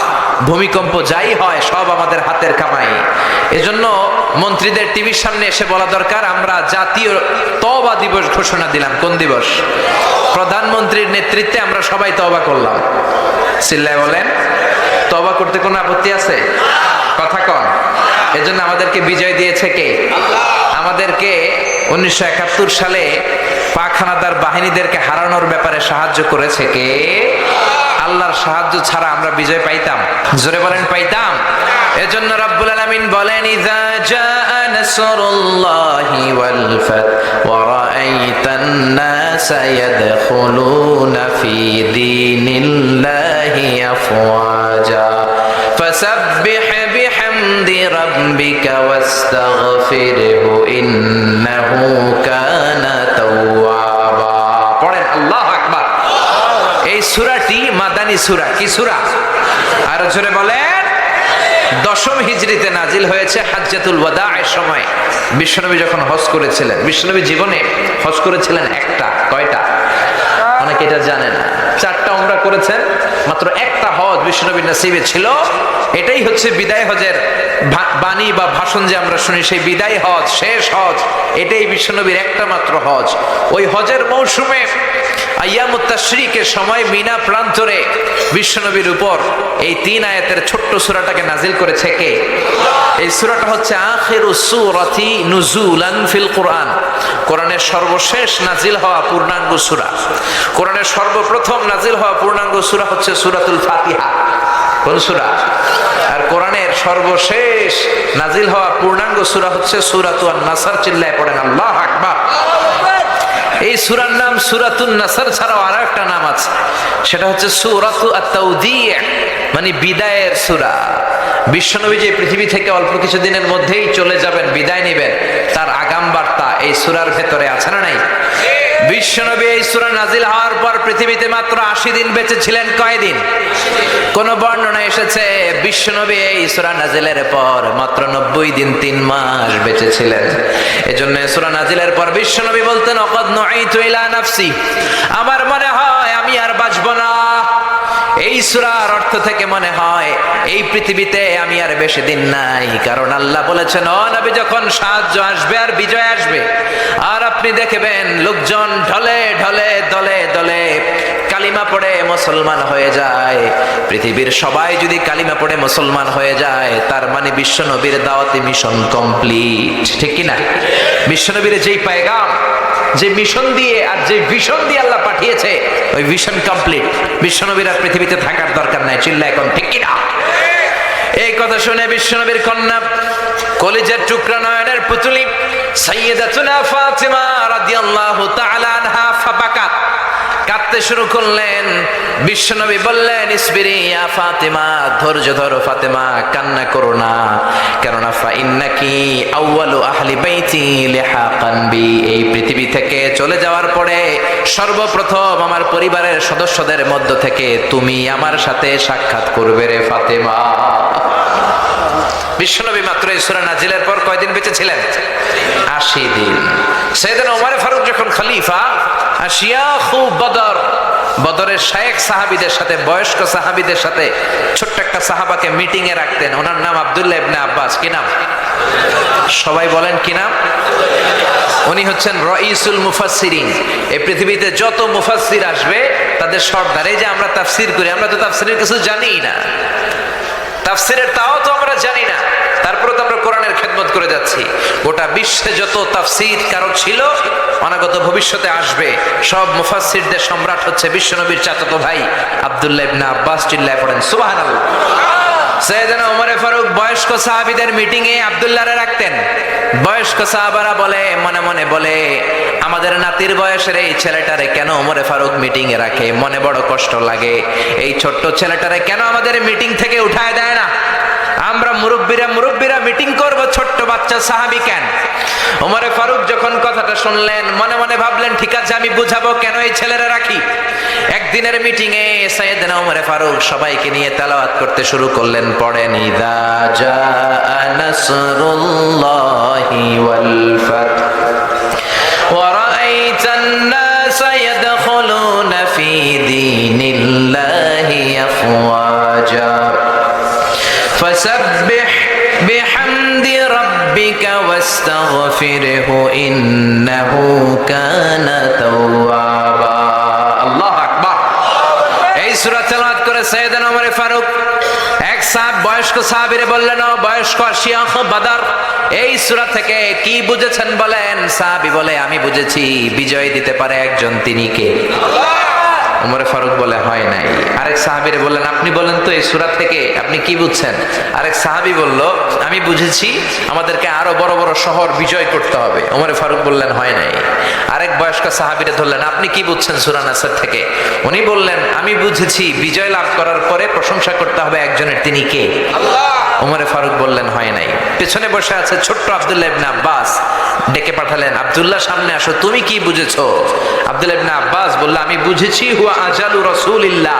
Speaker 1: ভূমিকম্প যাই হয় সব আমাদের হাতের কামাই। এজন্য মন্ত্রীদের টিভির সামনে এসে বলা দরকার আমরা জাতীয় তওবা দিবস ঘোষণা দিলাম। কোন দিবস? প্রধানমন্ত্রীর নেতৃত্বে আমরা সবাই তওবা করলাম। চিল্লায় বলেন তওবা করতে কোনো আপত্তি আছে? কথা কন। এজন্য আমাদেরকে বিজয় দিয়েছে কে? আমাদেরকে 1971 সালে পাক হানাদার বাহিনীদেরকে হারানোর ব্যাপারে সাহায্য করেছে কে? আল্লাহর সাহায্য ছাড়া আমরা বিজয় পাইতাম? জোরে বলেন পাইতাম? এজন্য রব্বুল আলামিন বলেন ইযা জাআ নাসরুল্লাহি ওয়াল ফাত ওয়া রাআইতান নাসা ইয়াদখুলুনা ফি দীনিল্লাহি ইল্লাহি আফওয়াজা ফাসাব্বিহ বিহামদি রাব্বিকা ওয়াস্তাগফিরহু ইন্নাহু কানা তাওয়াবা। পড়েন আল্লাহু আকবার। এই সূরাটি মাদানী সূরা। কি সূরা? আর জোরে বলেন। দশম হিজরিতে নাজিল হয়েছে হাজ্জাতুল ওয়াদা'ের সময়। বিশ্বনবী যখন হজ করেছিলেন, বিশ্বনবী জীবনে হজ করেছিলেন একটা। কয়টা? অনেকে এটা জানে না। 4টা উমরা করেছেন, মাত্র একটা হজ বিশ্বনবীর নসিবে ছিল। এটাই হচ্ছে বিদায় হজের বাণী বা ভাষণ যে আমরা শুনি, সেই বিদায় হজ, শেষ হজ, এটাই বিশ্বনবীর একটা মাত্র হজ। ওই হজের মৌসুমে আইয়ামুত তাশরিকের সময় মিনা প্রান্তরে বিশ্বনবীর উপর এই 3 আয়াতের ছোট্ট সূরাটাকে নাজিল করেছে কে? এই সূরাটা হচ্ছে আখিরুস সূরাতি নুজুলান ফিল কুরআন। কোরআনের সর্বশেষ নাজিল হওয়া পূর্ণাঙ্গ সূরা। কোরআনের সর্বপ্রথম নাজিল হওয়া পূর্ণাঙ্গ সূরা হচ্ছে সূরাতুল ফাতিহা। কোন সূরা? আর কোরআনের সর্বশেষ নাজিল হওয়া পূর্ণাঙ্গ সূরা হচ্ছে সূরাতুন নাসর। চিল্লায় পড়েন আল্লাহু আকবার। এই সূরার নাম সূরাতুন নাসর ছাড়াও আরো একটা নাম আছে, সেটা হচ্ছে সূরাতু আত-তাওদী', মানে বিদায়ের সূরা। বিশ্বনবী যে পৃথিবী থেকে অল্প কিছুদিনের মধ্যেই চলে যাবেন, বিদায় নেবেন, তার আগাম বার্তা এই সূরার ভেতরে আছে না নাই? বিশ্বনবী এই সূরা নাজিল হওয়ার পর পৃথিবীতে মাত্র 80 দিন বেঁচে ছিলেন। কয়দিন? কোন বর্ণনা এসেছে বিশ্বনবী এই সূরা নাজিলের পর মাত্র 90 দিন 3 মাস বেঁচে ছিলেন। এজন্য সূরা নাজিলের পর বিশ্বনবী বলতেন ওয়াকাদ নুঈতু ইলা নাফসি, আমার মনে হয় আমি আর বাঁচব না। এই সূরার অর্থ থেকে মনে হয় এই পৃথিবীতে আমি আর বেশি দিন নাই, কারণ আল্লাহ বলেছেন ও নবী যখন সাহায্য আসবে আর বিজয় আসবে আর আপনি দেখবেন লোকজন ঢলে ঢলে দলে দলে কালিমা পড়ে মুসলমান হয়ে যায়। পৃথিবীর সবাই যদি কালিমা পড়ে মুসলমান হয়ে যায়, তার মানে বিশ্বনবীর দাওয়াতি মিশন কমপ্লিট। ঠিক কি না? বিশ্বনবীর যেই পয়গাম, যে মিশন দিয়ে আর যে ভিশন দিয়ে আল্লাহ পাঠিয়েছে, ওই ভিশন কমপ্লিট। বিশ্বনবীর আর পৃথিবীতে থাকার দরকার নাই। চিল্লা এখন ঠিক কি না? এই কথা শুনে বিশ্বনবীর কন্যা, কলিজার টুকরা, নয়নের পুতুলি সাইয়্যিদাতুনা ফাতিমা রাদিয়াল্লাহু তাআলা আনহা ফাবাকাত, কাঁদতে শুরু করলেন। বিশ্বনবী বললেন ইসবিরি ইয়া ফাতিমা, ধৈর্য ধরো ফাতেমা, কান্না করো না, কেননা ফাইন্নাকি আউয়ালু আহলি বাইতি লিহাকান বি, এই পৃথিবী থেকে চলে যাওয়ার পরে সর্বপ্রথম আমার পরিবারের সদস্যদের মধ্য থেকে তুমি আমার সাথে সাক্ষাৎ করবে রে ফাতেমা। বিশ্বনবী মাত্র এই সূরা নাজিলের পর কয়দিন বেঁচে ছিলেন? 80 দিন। সাইয়েদনা ওমর ফারুক যখন খলিফা, আশিয়াখু বদর, বদরের শায়েখ সাহাবীদের সাথে, বয়স্ক সাহাবীদের সাথে ছোট্ট একটা সাহাবাকে মিটিং এ রাখতেন। ওনার নাম আব্দুল্লাহ ইবনে আব্বাস। কি নাম? সবাই বলেন কি নাম? উনি হচ্ছেন রাইসুল মুফাসসিরিন। এই পৃথিবীতে যত মুফাসসির আসবে তাদের সর্দার। এই যে আমরা তাফসীর করি, আমরা তো তাফসীরের কিছু জানিই না, তাফসীরের তাও তো আমরা জানি না, তারপরে তো আমরা কোরআনের খেদমত করে যাচ্ছি। গোটা বিশ্বে যত তাফসীর কারো ছিল, অনাগত ভবিষ্যতে আসবে, সব মুফাসসিরদের সম্রাট হচ্ছে বিশ্বনবীর চাচাতো ভাই আব্দুল্লাহ ইবনে আব্বাস। চিল্লায় পড়েন সুবহানাল্লাহ। সাইয়েদনা ওমর ফারুক বয়স্ক সাহাবীদের মিটিং এ আব্দুল্লাহরে রাখতেন। বয়স্ক সাহাবারা বলে, মনে মনে বলে, আমাদের নাতির বয়সের এই ছেলেটারে কেন ওমর ফারুক মিটিং এ রাখে? মনে বড় কষ্ট লাগে, এই ছোট্ট ছেলেটারে কেন আমাদের মিটিং থেকে উঠায় দেয় না? আমরা মুরব্বীরা মিটিং করব, ছোট্ট বাচ্চা সাহাবী কেন? ওমর ফারুক যখন কথাটা শুনলেন, মনে মনে ভাবলেন ঠিক আছে, আমি বুঝাবো কেন এই ছেলেরা রাখি। একদিনের মিটিং এ সাইয়েদনা ওমর ফারুক সবাইকে নিয়ে তেলাওয়াত করতে শুরু করলেন। পড়েন ইযা জাআ নাসরুল্লাহি ওয়াল ফাত ওয়া রাআইতান নাসা ইয়াদখুলুনা ফি দীনিল্লাহি আফওয়াজা ফাসাব্বিহ বিহামদি রাব্বিকা ওয়াস্তাগফিরহু ইন্নাহু কানা তাওয়াবা। আল্লাহু আকবার। এই সূরা তেলাওয়াত করে সাইয়েদনা ওমর ফারুক এক বয়স্ক সাহাবীরে বললেন, ও বয়স্ক আশিয়াখ বদর, এই সূরা থেকে কি বুঝেছেন বলেন? সাহাবী বলে, আমি বুঝেছি বিজয় দিতে পারে একজন, তিনি কে? ওমরে ফারুক বলে হয় নাই। আরেক সাহাবীরে বললেন আপনি বলেন তো এই সূরা থেকে আপনি কি বুঝছেন? আরেক সাহাবী বলল আমি বুঝেছি আমাদেরকে আরো বড় বড় শহর বিজয় করতে হবে। ওমরে ফারুক বললেন হয় নাই। আরেক বয়স্ক সাহাবীরে ধরলেন আপনি কি বুঝছেন সূরা নাসর থেকে? উনি বললেন আমি বুঝেছি বিজয় লাভ করার পরে প্রশংসা করতে হবে একজনের, তিনি কে? আল্লাহ। ওমরে ফারুক বললেন হয় নাই। পেছনে বসে আছে ছোট্ট আব্দুল্লাহ ইবনে আব্বাস, ডেকে পাঠালেন আব্দুল্লাহ সামনে আসো, তুমি কি বুঝেছো? আব্দুল্লাহ ইবনে আব্বাস বলল আমি বুঝেছি হুয়া আজালু রাসূলিল্লাহ,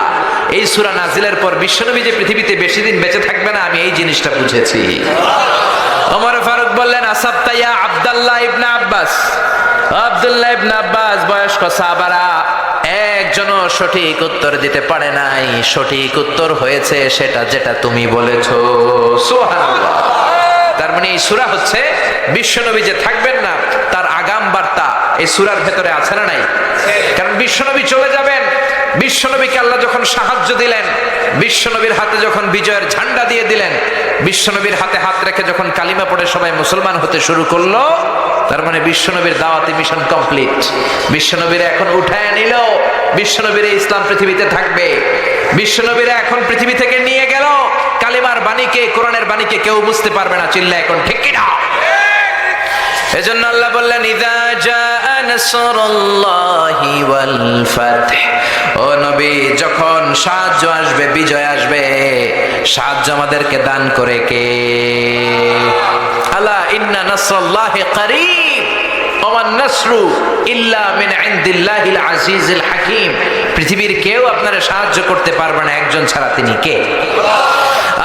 Speaker 1: এই সূরা নাজিলের পর বিশ্বনবী যে পৃথিবীতে বেশি দিন বেঁচে থাকবে না আমি এই জিনিসটা বুঝেছি। ওমর ফারুক বললেন আসাবতা ইয়া আব্দুল্লাহ ইবনে আব্বাস। আব্দুল্লাহ ইবনে আব্বাস বয়স্ক সাহাবারা একজনও সঠিক উত্তর দিতে পারে নাই। সঠিক উত্তর হয়েছে সেটা যেটা তুমি বলেছো। সুবহানাল্লাহ। তার মানে এই সূরা হচ্ছে বিশ্বনবী যে থাকবেন না তার আগাম বার্তা এই সূরার ভেতরে আছে না নাই? কারণ বিশ্বনবী চলে যাবেন, বিশ্বনবীকে আল্লাহ যখন সাহায্য দিলেন, বিশ্বনবীর হাতে যখন বিজয়ের ঝান্ডা দিয়ে দিলেন, বিশ্বনবীর হাতে হাত রেখে যখন কালিমা পড়ে সবাই মুসলমান হতে শুরু করলো, তার মানে বিশ্বনবীর দাওয়াতি মিশন কমপ্লিট। বিশ্বনবীর এখন উঠায় নিল, বিশ্বনবীর ইসলাম পৃথিবীতে থাকবে। বিশ্বনবীর এখন পৃথিবী থেকে নিয়ে গেল, কালিমার বাণীকে, কোরআনের বাণীকে কেউ বুঝতে পারবে না। চিল্লা এখন ঠিক কিনা? এজন্য আল্লাহ বললেন ইযা জাআ নাসরুল্লাহি ওয়াল ফাতহ, ও নবী যখন সাহায্য আসবে, বিজয় আসবে, সাহায্য আমাদেরকে দান করে কে? আলা ইন্না নাসরাল্লাহি করিব ওয়ান নাসরু ইল্লা মিন ইনদিল্লাহিল আজিজিল হাকীম। পৃথিবীর কেউ আপনারে সাহায্য করতে পারবে না একজন ছাড়া, তিনি কে?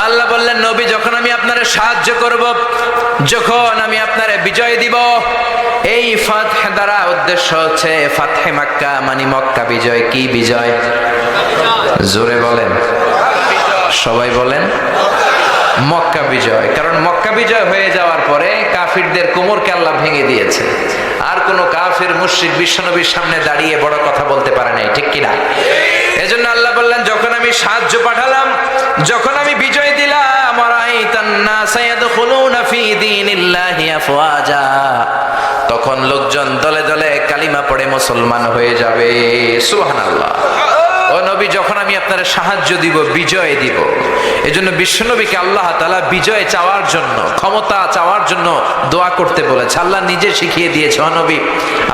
Speaker 1: আল্লাহ বললেন নবী যখন আমি আপনারে সাহায্য করব, যখন আমি আপনারে বিজয় দিব, এই ফাতহ দ্বারা উদ্দেশ্য হচ্ছে ফাতহে মক্কা, মানে মক্কা বিজয়। কি বিজয়? জোরে বলেন, সবাই বলেন মক্কা বিজয়। কারণ মক্কা বিজয় হয়ে যাওয়ার পরে কাফিরদের কোমরকে আল্লাহ ভেঙে দিয়েছে। আর কোন কাফির মুশরিক বিশ্বনবীর সামনে দাঁড়িয়ে বড় কথা বলতে পারে নাই, ঠিক কিনা? এজন্য আল্লাহ বললেন যখন আমি সাহায্য পাঠালাম, যখন আমি বিজয় দিলাম, রাআইতান নাসা ইয়াদখুলুনা ফি দীনিল্লাহি আফওয়াজা, তখন লোকজন দলে দলে কালিমা পড়ে মুসলমান হয়ে যাবে। সুবহানাল্লাহ। ও নবী যখন আমি আপনার সাহায্য দিব, বিজয় দিব, এজন্য বিশ্বনবীকে আল্লাহ তাআলা বিজয় চাওয়ার জন্য, ক্ষমতা চাওয়ার জন্য দোয়া করতে বলেছে। আল্লাহ নিজে শিখিয়ে দিয়েছে, ও নবী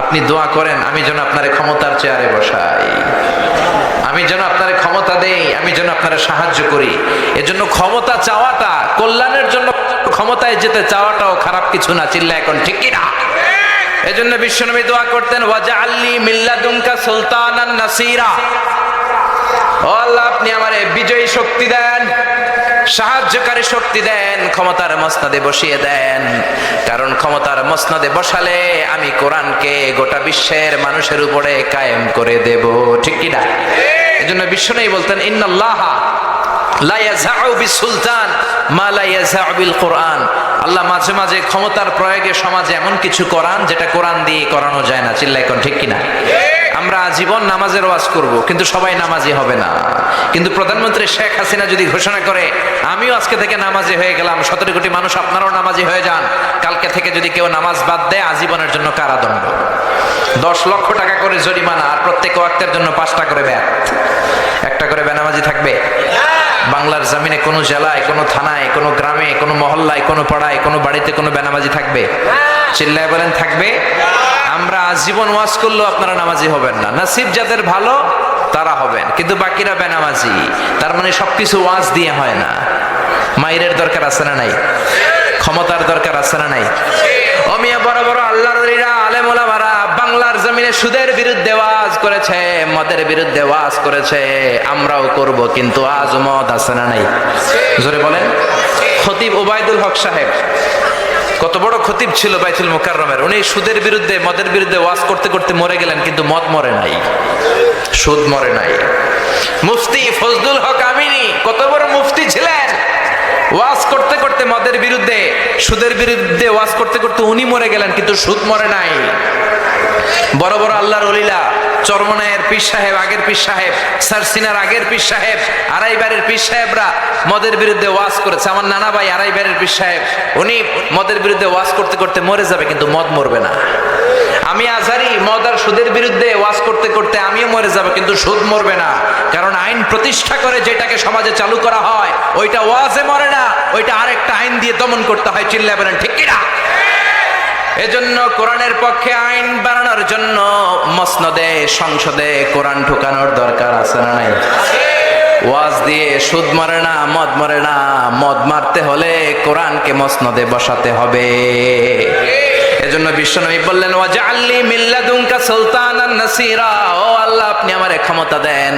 Speaker 1: আপনি দোয়া করেন আমি যেন আপনার ক্ষমতার চেয়ারে বসাই, আমি যেন আপনার ক্ষমতা দেই, আমি যেন আপনার সাহায্য করি। এজন্য ক্ষমতা চাওয়াটা কল্যাণের জন্য, ক্ষমতায় যেতে চাওয়াটাও খারাপ কিছু না। চিল্লা এখন ঠিক কিনা? এজন্য বিশ্বনবী দোয়া করতেন ওয়াজআলনি মিন লাদুনকা সুলতানান নাসীরা, ও আল্লাহ আপনি আমারে বিজয়ী শক্তি দেন, সাহায্যকারী শক্তি দেন, ক্ষমতার মসনদে বসিয়ে দেন। কারণ ক্ষমতার মসনদে বসালে আমি কোরআনকে গোটা বিশ্বের মানুষের উপরে কায়েম করে দেব, ঠিক কিনা? এজন্য বিশ্বনবী বলতেন ইন্নাল্লাহা লা ইয়াযআউ বিসুলতান মা লা ইয়াযআউ বিল কোরআন। আল্লাহ মাঝে মাঝে ক্ষমতার প্রয়োগে সমাজে এমন কিছু করান যেটা কোরআন দিয়ে করানো যায় না। চিল্লা এখন ঠিক কিনা? আমরা আজীবন নামাজের ওয়াজ করব, কিন্তু সবাই নামাজি হবে না। কিন্তু প্রধানমন্ত্রী শেখ হাসিনা যদি ঘোষণা করে আমিও আজকে থেকে নামাজি হয়ে গেলাম, 17 কোটি মানুষ আপনারাও নামাজি হয়ে যান, কালকে থেকে যদি কেউ নামাজ বাদ দেয় আজীবনের জন্য কারাদণ্ড, 10 লক্ষ টাকা করে জরিমানা, আর প্রত্যেক ওয়াক্তের জন্য 5টা করে ব্যাট। একটা করে বেনামাজি থাকবে? বাংলার জমিনে কোনো জেলায়, কোনো থানায়, কোনো গ্রামে, কোনো মহল্লায়, কোনো পাড়ায়, কোনো বাড়িতে কোনো বেনামাজি থাকবে? চিল্লায় বলেন থাকবে? আমরা আজীবন ওয়াজ করলেও আপনারা নামাজি হবেন না। নসিব যাদের ভালো তারা হবেন, কিন্তু বাকিরা বেনামাজি। তার মানে সবকিছু ওয়াজ দিয়ে হয় না। মাইরের দরকার আছে না নাই? ক্ষমতার দরকার আছে না নাই? ও মিয়া বড় বড় আল্লাহর ওলিরা, আলেম ওলামারা বাংলার জমিনে সুদের বিরুদ্ধে ওয়াজ করেছে, মদের বিরুদ্ধে ওয়াজ করেছে, আমরাও করব, কিন্তু আজ মদ আছে না নাই? জোরে বলেন। খতিব ওবায়দুল হক সাহেব কত বড় খতিব ছিল বাইতুল মুকাররমের, উনি সুদের বিরুদ্ধে, মদের বিরুদ্ধে ওয়াজ করতে করতে মরে গেলেন, কিন্তু মদ মরে নাই, সুদ মরে নাই। মুফতি ফজলুল হক আমিনী কত বড় মুফতি ছিলেন, ওয়াজ করতে করতে মদের বিরুদ্ধে, সুদের বিরুদ্ধে ওয়াজ করতে করতে উনি মরে গেলেন, কিন্তু সুদ মরে নাই। বড় বড় আল্লাহর ওলিরা, চরমনায়ের পীর সাহেব, আগের পীর সাহেব, সারসিনার আগের পীর সাহেব, আড়াইবাড়ির পীর সাহেবরা মদের বিরুদ্ধে ওয়াজ করেছে। আমার নানা ভাই আড়াইবাড়ির পীর সাহেব, উনি মদের বিরুদ্ধে ওয়াজ করতে করতে মরে যাবে, কিন্তু মদ মরবে না। আমি আজহারি মদ আর সুদের বিরুদ্ধে ওয়াজ করতে করতে আমিও মরে যাব, কিন্তু সুদ মরবে না। কারণ আইন প্রতিষ্ঠা করে যেটাকে সমাজে চালু করা হয় ওইটা ওয়াজে মরে না, ওইটা আরেকটা আইন দিয়ে দমন করতে হয়। চিল্লায় বলেন ঠিক কিনা? এজন্য কোরআনের পক্ষে আইন বানানোর জন্য মসনদে সংসদে কোরআন ঢুকানোর দরকার আছে না নাই? ওয়াজ দিয়ে সুদ মরে না, মদ মরে না। মদ মারতে হলে কোরআনকে মসনদে বসাতে হবে। এজন্য বিশ্বনবী বললেন, ওয়াজআলনি মিন লাদুনকা সুলতানান নাসীরা, ও আল্লাহ আপনি আমারে ক্ষমতা দেন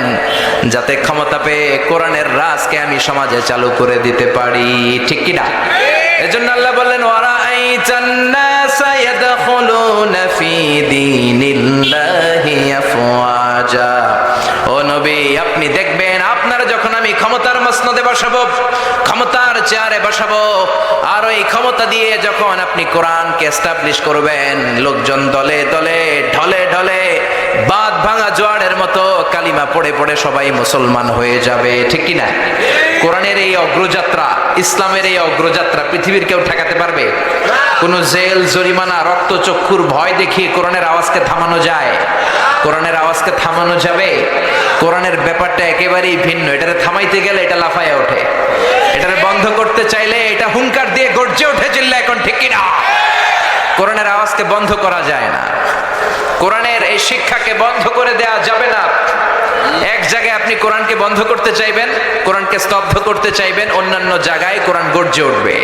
Speaker 1: যাতে ক্ষমতা পেয়ে কোরআনের রাজকে আমি সমাজে চালু করে দিতে পারি। ঠিক কি না? এজন্য আল্লাহ বললেন, ওয়ারাআইতান নাসা ইয়াদখুলুনা ফি দীনিল্লাহি আফওয়াজা, ও নবী আপনি দেখবেন আপনারা যখন আমি ক্ষমতার মসনদে বসাবো, ক্ষমতার চেয়ারে বসাবো, আর ওই ক্ষমতা দিয়ে যখন আপনি কোরআনকে এস্টাবলিশ করবেন, লোকজন দলে দলে ঢলে ঢলে বাঁধ ভাঙা জোয়ারের মতো কালিমা পড়ে পড়ে সবাই মুসলমান হয়ে যাবে। ঠিক কি না? কোরআনের এই অগ্রযাত্রা, ইসলামের এই অগ্রযাত্রা পৃথিবীর কেউ ঠেকাতে পারবে? কোন জেল জরিমানা রক্তচক্ষুর ভয় দেখিয়ে কোরআনের আওয়াজকে থামানো যায়? কোরআনের আওয়াজকে থামানো যাবে? কোরআনের ব্যাপারটা একেবারেই ভিন্ন। এটারে থামাইতে গেলে এটা লাফায় ওঠে, এটারে বন্ধ করতে চাইলে এটা হুঙ্কার দিয়ে গর্জে ওঠে। চিল্লা এখন ঠিক কিনা? কোরআনের আওয়াজকে বন্ধ করা যায় না, কোরআনের এই শিক্ষাকে বন্ধ করে দেয়া যাবে না। এক জায়গায় আপনি কোরআনকে বন্ধ করতে চাইবেন, কোরআনকে স্তব্ধ করতে চাইবেন, অন্যান্য জায়গায় কোরআন গর্জে উঠবে।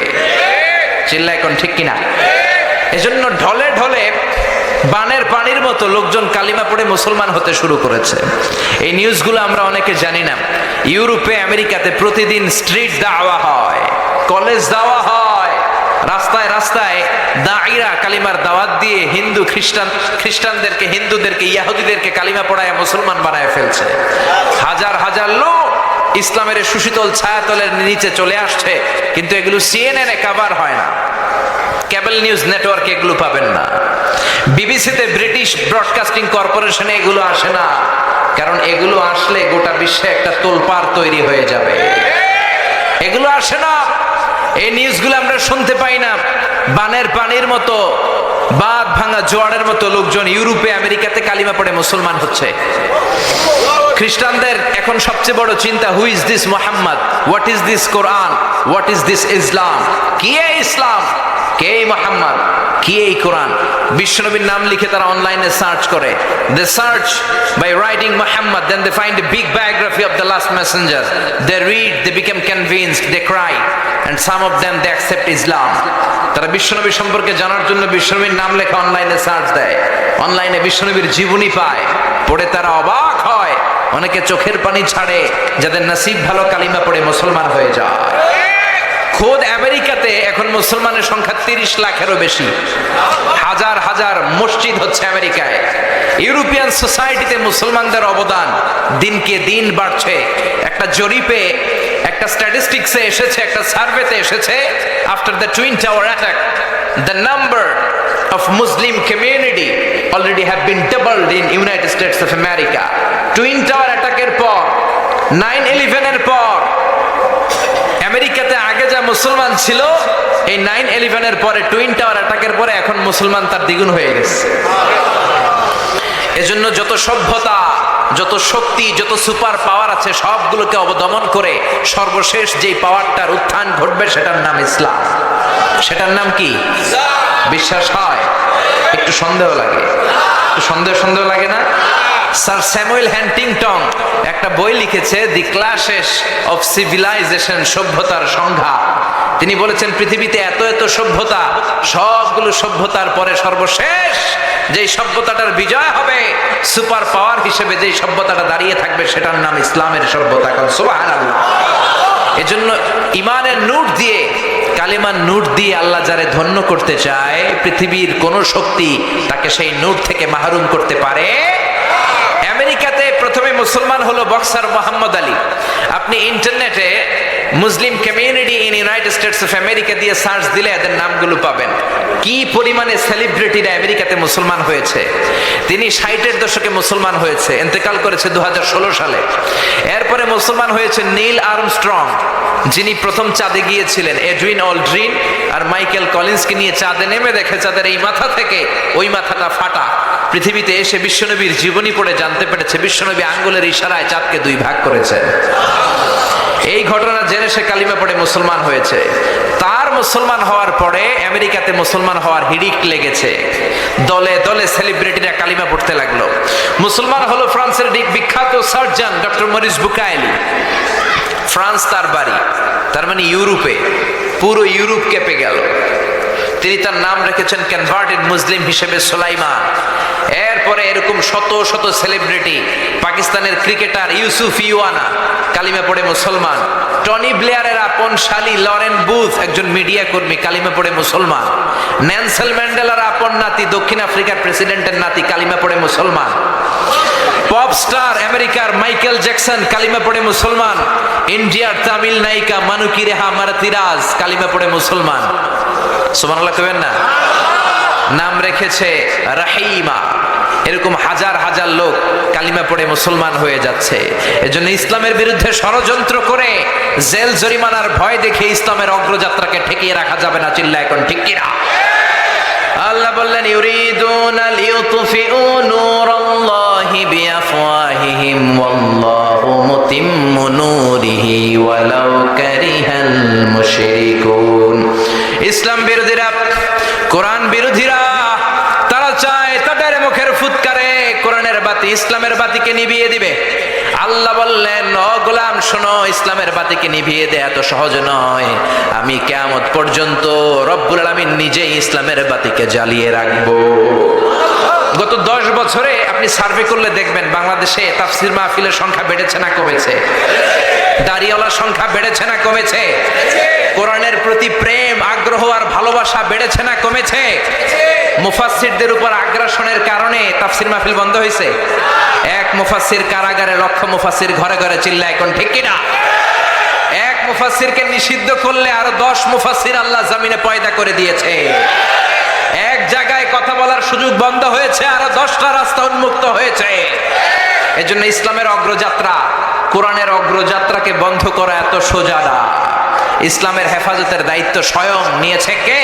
Speaker 1: চিল্লা এখন ঠিক কিনা? এজন্য ঢলে ঢলে বানের পানির মতো লোকজন কালিমা পড়ে মুসলমান হতে শুরু করেছে। এই নিউজগুলো আমরা অনেকে জানি না। ইউরোপে আমেরিকাতে প্রতিদিন স্ট্রিট দাওয়া হয়, কলেজ দাওয়া হয়, রাস্তায় রাস্তায় দাঈরা কালিমার দাওয়াত দিয়ে খ্রিস্টানদেরকে, হিন্দুদেরকে, ইহুদিদেরকে কালিমা পড়ায় মুসলমান বানায় ফেলছে। হাজার হাজার লোক ইসলামের সুশীতল ছায়াতলের নিচে চলে আসছে, কিন্তু এগুলো সিএনএন-এ কভার হয় না, কেবল নিউজ নেটওয়ার্কে এগুলো পাবেন না, বিবিসিতে, ব্রিটিশ ব্রডকাস্টিং কর্পোরেশনে এগুলো আসে না। কারণ এগুলো আসলে গোটা বিশ্বে একটা তোলপাড় তৈরি হয়ে যাবে। এগুলো আসে না, এই নিউজগুলো আমরা শুনতে পাই না। বানের পানির মতো, বাঁধ ভাঙা জোয়ারের মতো লোকজন ইউরোপে আমেরিকাতে কালিমা পড়ে মুসলমান হচ্ছে। খ্রিস্টানদের এখন সবচেয়ে বড় চিন্তা, who is this Muhammad, what is this Quran, what is this Islam, কি এই ইসলাম, কে এই মুহাম্মদ, কি এই কোরআন। বিশ্বনবীর নাম লিখে তারা অনলাইনে সার্চ করে, they search by writing Muhammad, then they find a big biography of the last messenger, they read, they become convinced, they cry, and some of them they accept Islam. তারা বিশ্বনবী সম্পর্কে জানার জন্য বিশ্বনবীর নাম লেখা অনলাইনে সার্চ দেয়, অনলাইনে বিশ্বনবীর জীবনী পায়, পড়ে তারা অবাক হয়। অনেকে চোখের পানি ছাড়ে যাদের নসিব ভালো কালিমা পড়ে মুসলমান হয়ে যায়। খোদ আমেরিকাতে এখন মুসলমানের সংখ্যা 30 লাখেরও বেশি। হাজার হাজার মসজিদ হচ্ছে আমেরিকায়। ইউরোপিয়ান সোসাইটিতে মুসলমানদের অবদান দিনকে দিন বাড়ছে। একটা জরিপে, একটা স্ট্যাটিস্টিক্সে এসেছে, একটা সার্ভেতে এসেছে, after the twin tower attack the number of Muslim community already have been doubled in United States of America. Twin tower অ্যাটাকের পর, 9/11 এর পর আমেরিকাতে আগে যা মুসলমান ছিল, এই 9/11 এর পরে, টুইন টাওয়ার অ্যাটাকের পরে এখন মুসলমান তার দ্বিগুণ হয়ে গেছে। এজন্য যত সভ্যতা, যত শক্তি, যত সুপার পাওয়ার আছে সবগুলোকে অবদমন করে সর্বশেষ যেই পাওয়ারটার উত্থান ঘটবে সেটার নাম ইসলাম। সেটার নাম কি? বিশ্বাস হয়? একটু সন্দেহ লাগে, একটু সন্দেহ লাগে না? স্যার স্যামুয়েল হ্যান্টিংটন একটা বই লিখেছে, দি ক্লাশেস অফ সিভিলাইজেশন, সভ্যতার সংঘাত। তিনি বলেছেন পৃথিবীতে এত এত সভ্যতা, সবগুলো সভ্যতার পরে সর্বশেষ যেই সভ্যতাটার বিজয় হবে, সুপার পাওয়ার হিসেবে যেই সভ্যতাটা দাঁড়িয়ে থাকবে সেটার নাম ইসলামের সভ্যতা। সুবহানাল্লাহ। এজন্য ইমানের নূর দিয়ে, কালিমার নূর দিয়ে আল্লাহ যারে ধন্য করতে চায়, পৃথিবীর কোন শক্তি তাকে সেই নূর থেকে মাহরুম করতে পারে। আমেরিকাতে প্রথমে মুসলমান হলো বক্সার মোহাম্মদ আলী। আপনি ইন্টারনেটে Muslim community in United states of America দিয়ে সার্চ দিলে এদের নামগুলো পাবেন। কি পরিমাণে সেলিব্রিটিরা আমেরিকাতে মুসলমান হয়েছে। তিনি 60-এর দশকে মুসলমান হয়েছে, ইন্তেকাল করেছে 2016 সালে। এরপরে মুসলমান হয়েছে নীল আর্মস্ট্রং, যিনি প্রথম চাঁদে গিয়েছিলেন। এডউইন অলড্রিন আর মাইকেল কলিন্সকে নিয়ে চাঁদে নেমে দেখে চাঁদের এই মাথা থেকে ওই মাথাটা ফাটা। পৃথিবীতে এসে বিশ্বনবীর জীবনী পড়ে জানতে পেরেছে বিশ্বনবী আঙ্গুলের ইশারায় চাঁদকে 2 ভাগ করেছেন। এই ঘটনা জেনে সে কালিমা পড়ে মুসলমান হয়েছে। তার মুসলমান হওয়ার পরে আমেরিকাতে মুসলমান হওয়ার হিড়িক লেগেছে। দলে দলে সেলিব্রিটিরা কালিমা পড়তে লাগলো। মুসলমান হলো ফ্রান্সের বিখ্যাত surgeon doctor Morris Bucaille. France তার বাড়ি, তার মানে ইউরোপে, পুরো ইউরোপ কেঁপে গেল। তিনি তার নাম রেখেছেন কনভার্টেড মুসলিম হিসেবে সুলাইমান। এরপরে এরকম শত শত সেলিব্রিটি, পাকিস্তানের ক্রিকেটার ইউসুফ ইউয়ানা কালিমা পড়ে মুসলমান। টনি ব্লেয়ারের আপন শালী লরেন বুথ একজন মিডিয়া কর্মী, কালিমা পড়ে মুসলমান। নেলসন ম্যান্ডেলার আপন নাতি, দক্ষিণ আফ্রিকার প্রেসিডেন্টের নাতি, কালিমা পড়ে মুসলমান। পপ স্টার আমেরিকার মাইকেল জ্যাকসন কালিমা পড়ে মুসলমান। ইন্ডিয়ার তামিল নায়িকা মানুকি রেহা মারতিরাজ কালিমা পড়ে মুসলমান। সুবহানাল্লাহ কইবেন না? নাম রেখেছে রাহিমা। এরকম হাজার হাজার লোক কালিমা পড়ে মুসলমান হয়ে যাচ্ছে। এজন্য ইসলামের বিরুদ্ধে ষড়যন্ত্র করে জেল জরিমানার ভয় দেখে ইসলামের অগ্রযাত্রাকে ঠেকিয়ে রাখা যাবে না। চিল্লা এখন ঠিক কিনা? আল্লাহ বললেন ইউরিদুনা লিইউতফিউ নূরাল্লাহি বিআফওয়াহিহিম ওয়াল্লাহু মুতিম্মু নূরিহি ওয়ালাউ কারিহাল মুশরিকুন। ইসলাম বিরোধীরা, কোরআন বিরোধীরা, তারা চায় তাদের মুখের ফুৎকারে কোরআনের বাতি, ইসলামের বাতিকে নিভিয়ে দিবে। আল্লাহ বললেন, ও গোলাম শোনো, ইসলামের বাতিকে নিভিয়ে দেয়া এত সহজ নয়। আমি কিয়ামত পর্যন্ত রব্বুল আলামিন নিজেই ইসলামের বাতিকে জ্বালিয়ে রাখবো। গত 10 বছরে আপনি সার্ভে করলে দেখবেন বাংলাদেশে তাফসির মাহফিলের সংখ্যা বেড়েছে না কমেছে? দাড়িওয়ালার সংখ্যা বেড়েছে না কমেছে? কোরআনের প্রতি প্রেম, আগ্রহ আর ভালোবাসা বেড়েছে না কমেছে? মুফাসসিরদের উপর আগ্রাসনের কারণে তাফসির মাহফিল বন্ধ হয়েছে? এক মুফাসসির কারাগারে, লক্ষ মুফাসসির ঘরে ঘরে। চিল্লা এখন ঠিক কিনা? এক মুফাসসিরকে নিষিদ্ধ করলে আরো 10 মুফাসসির আল্লাহ জমিনে পয়দা করে দিয়েছে। এক জায়গায় কথা বলার সুযোগ বন্ধ হয়েছে, আরো 10টা রাস্তা উন্মুক্ত হয়েছে। এজন্য ইসলামের অগ্রযাত্রা, কোরআনের অগ্রযাত্রাকে বন্ধ করা এত সোজা না। ইসলামের হেফাজতের দায়িত্ব স্বয়ং নিয়েছে কে?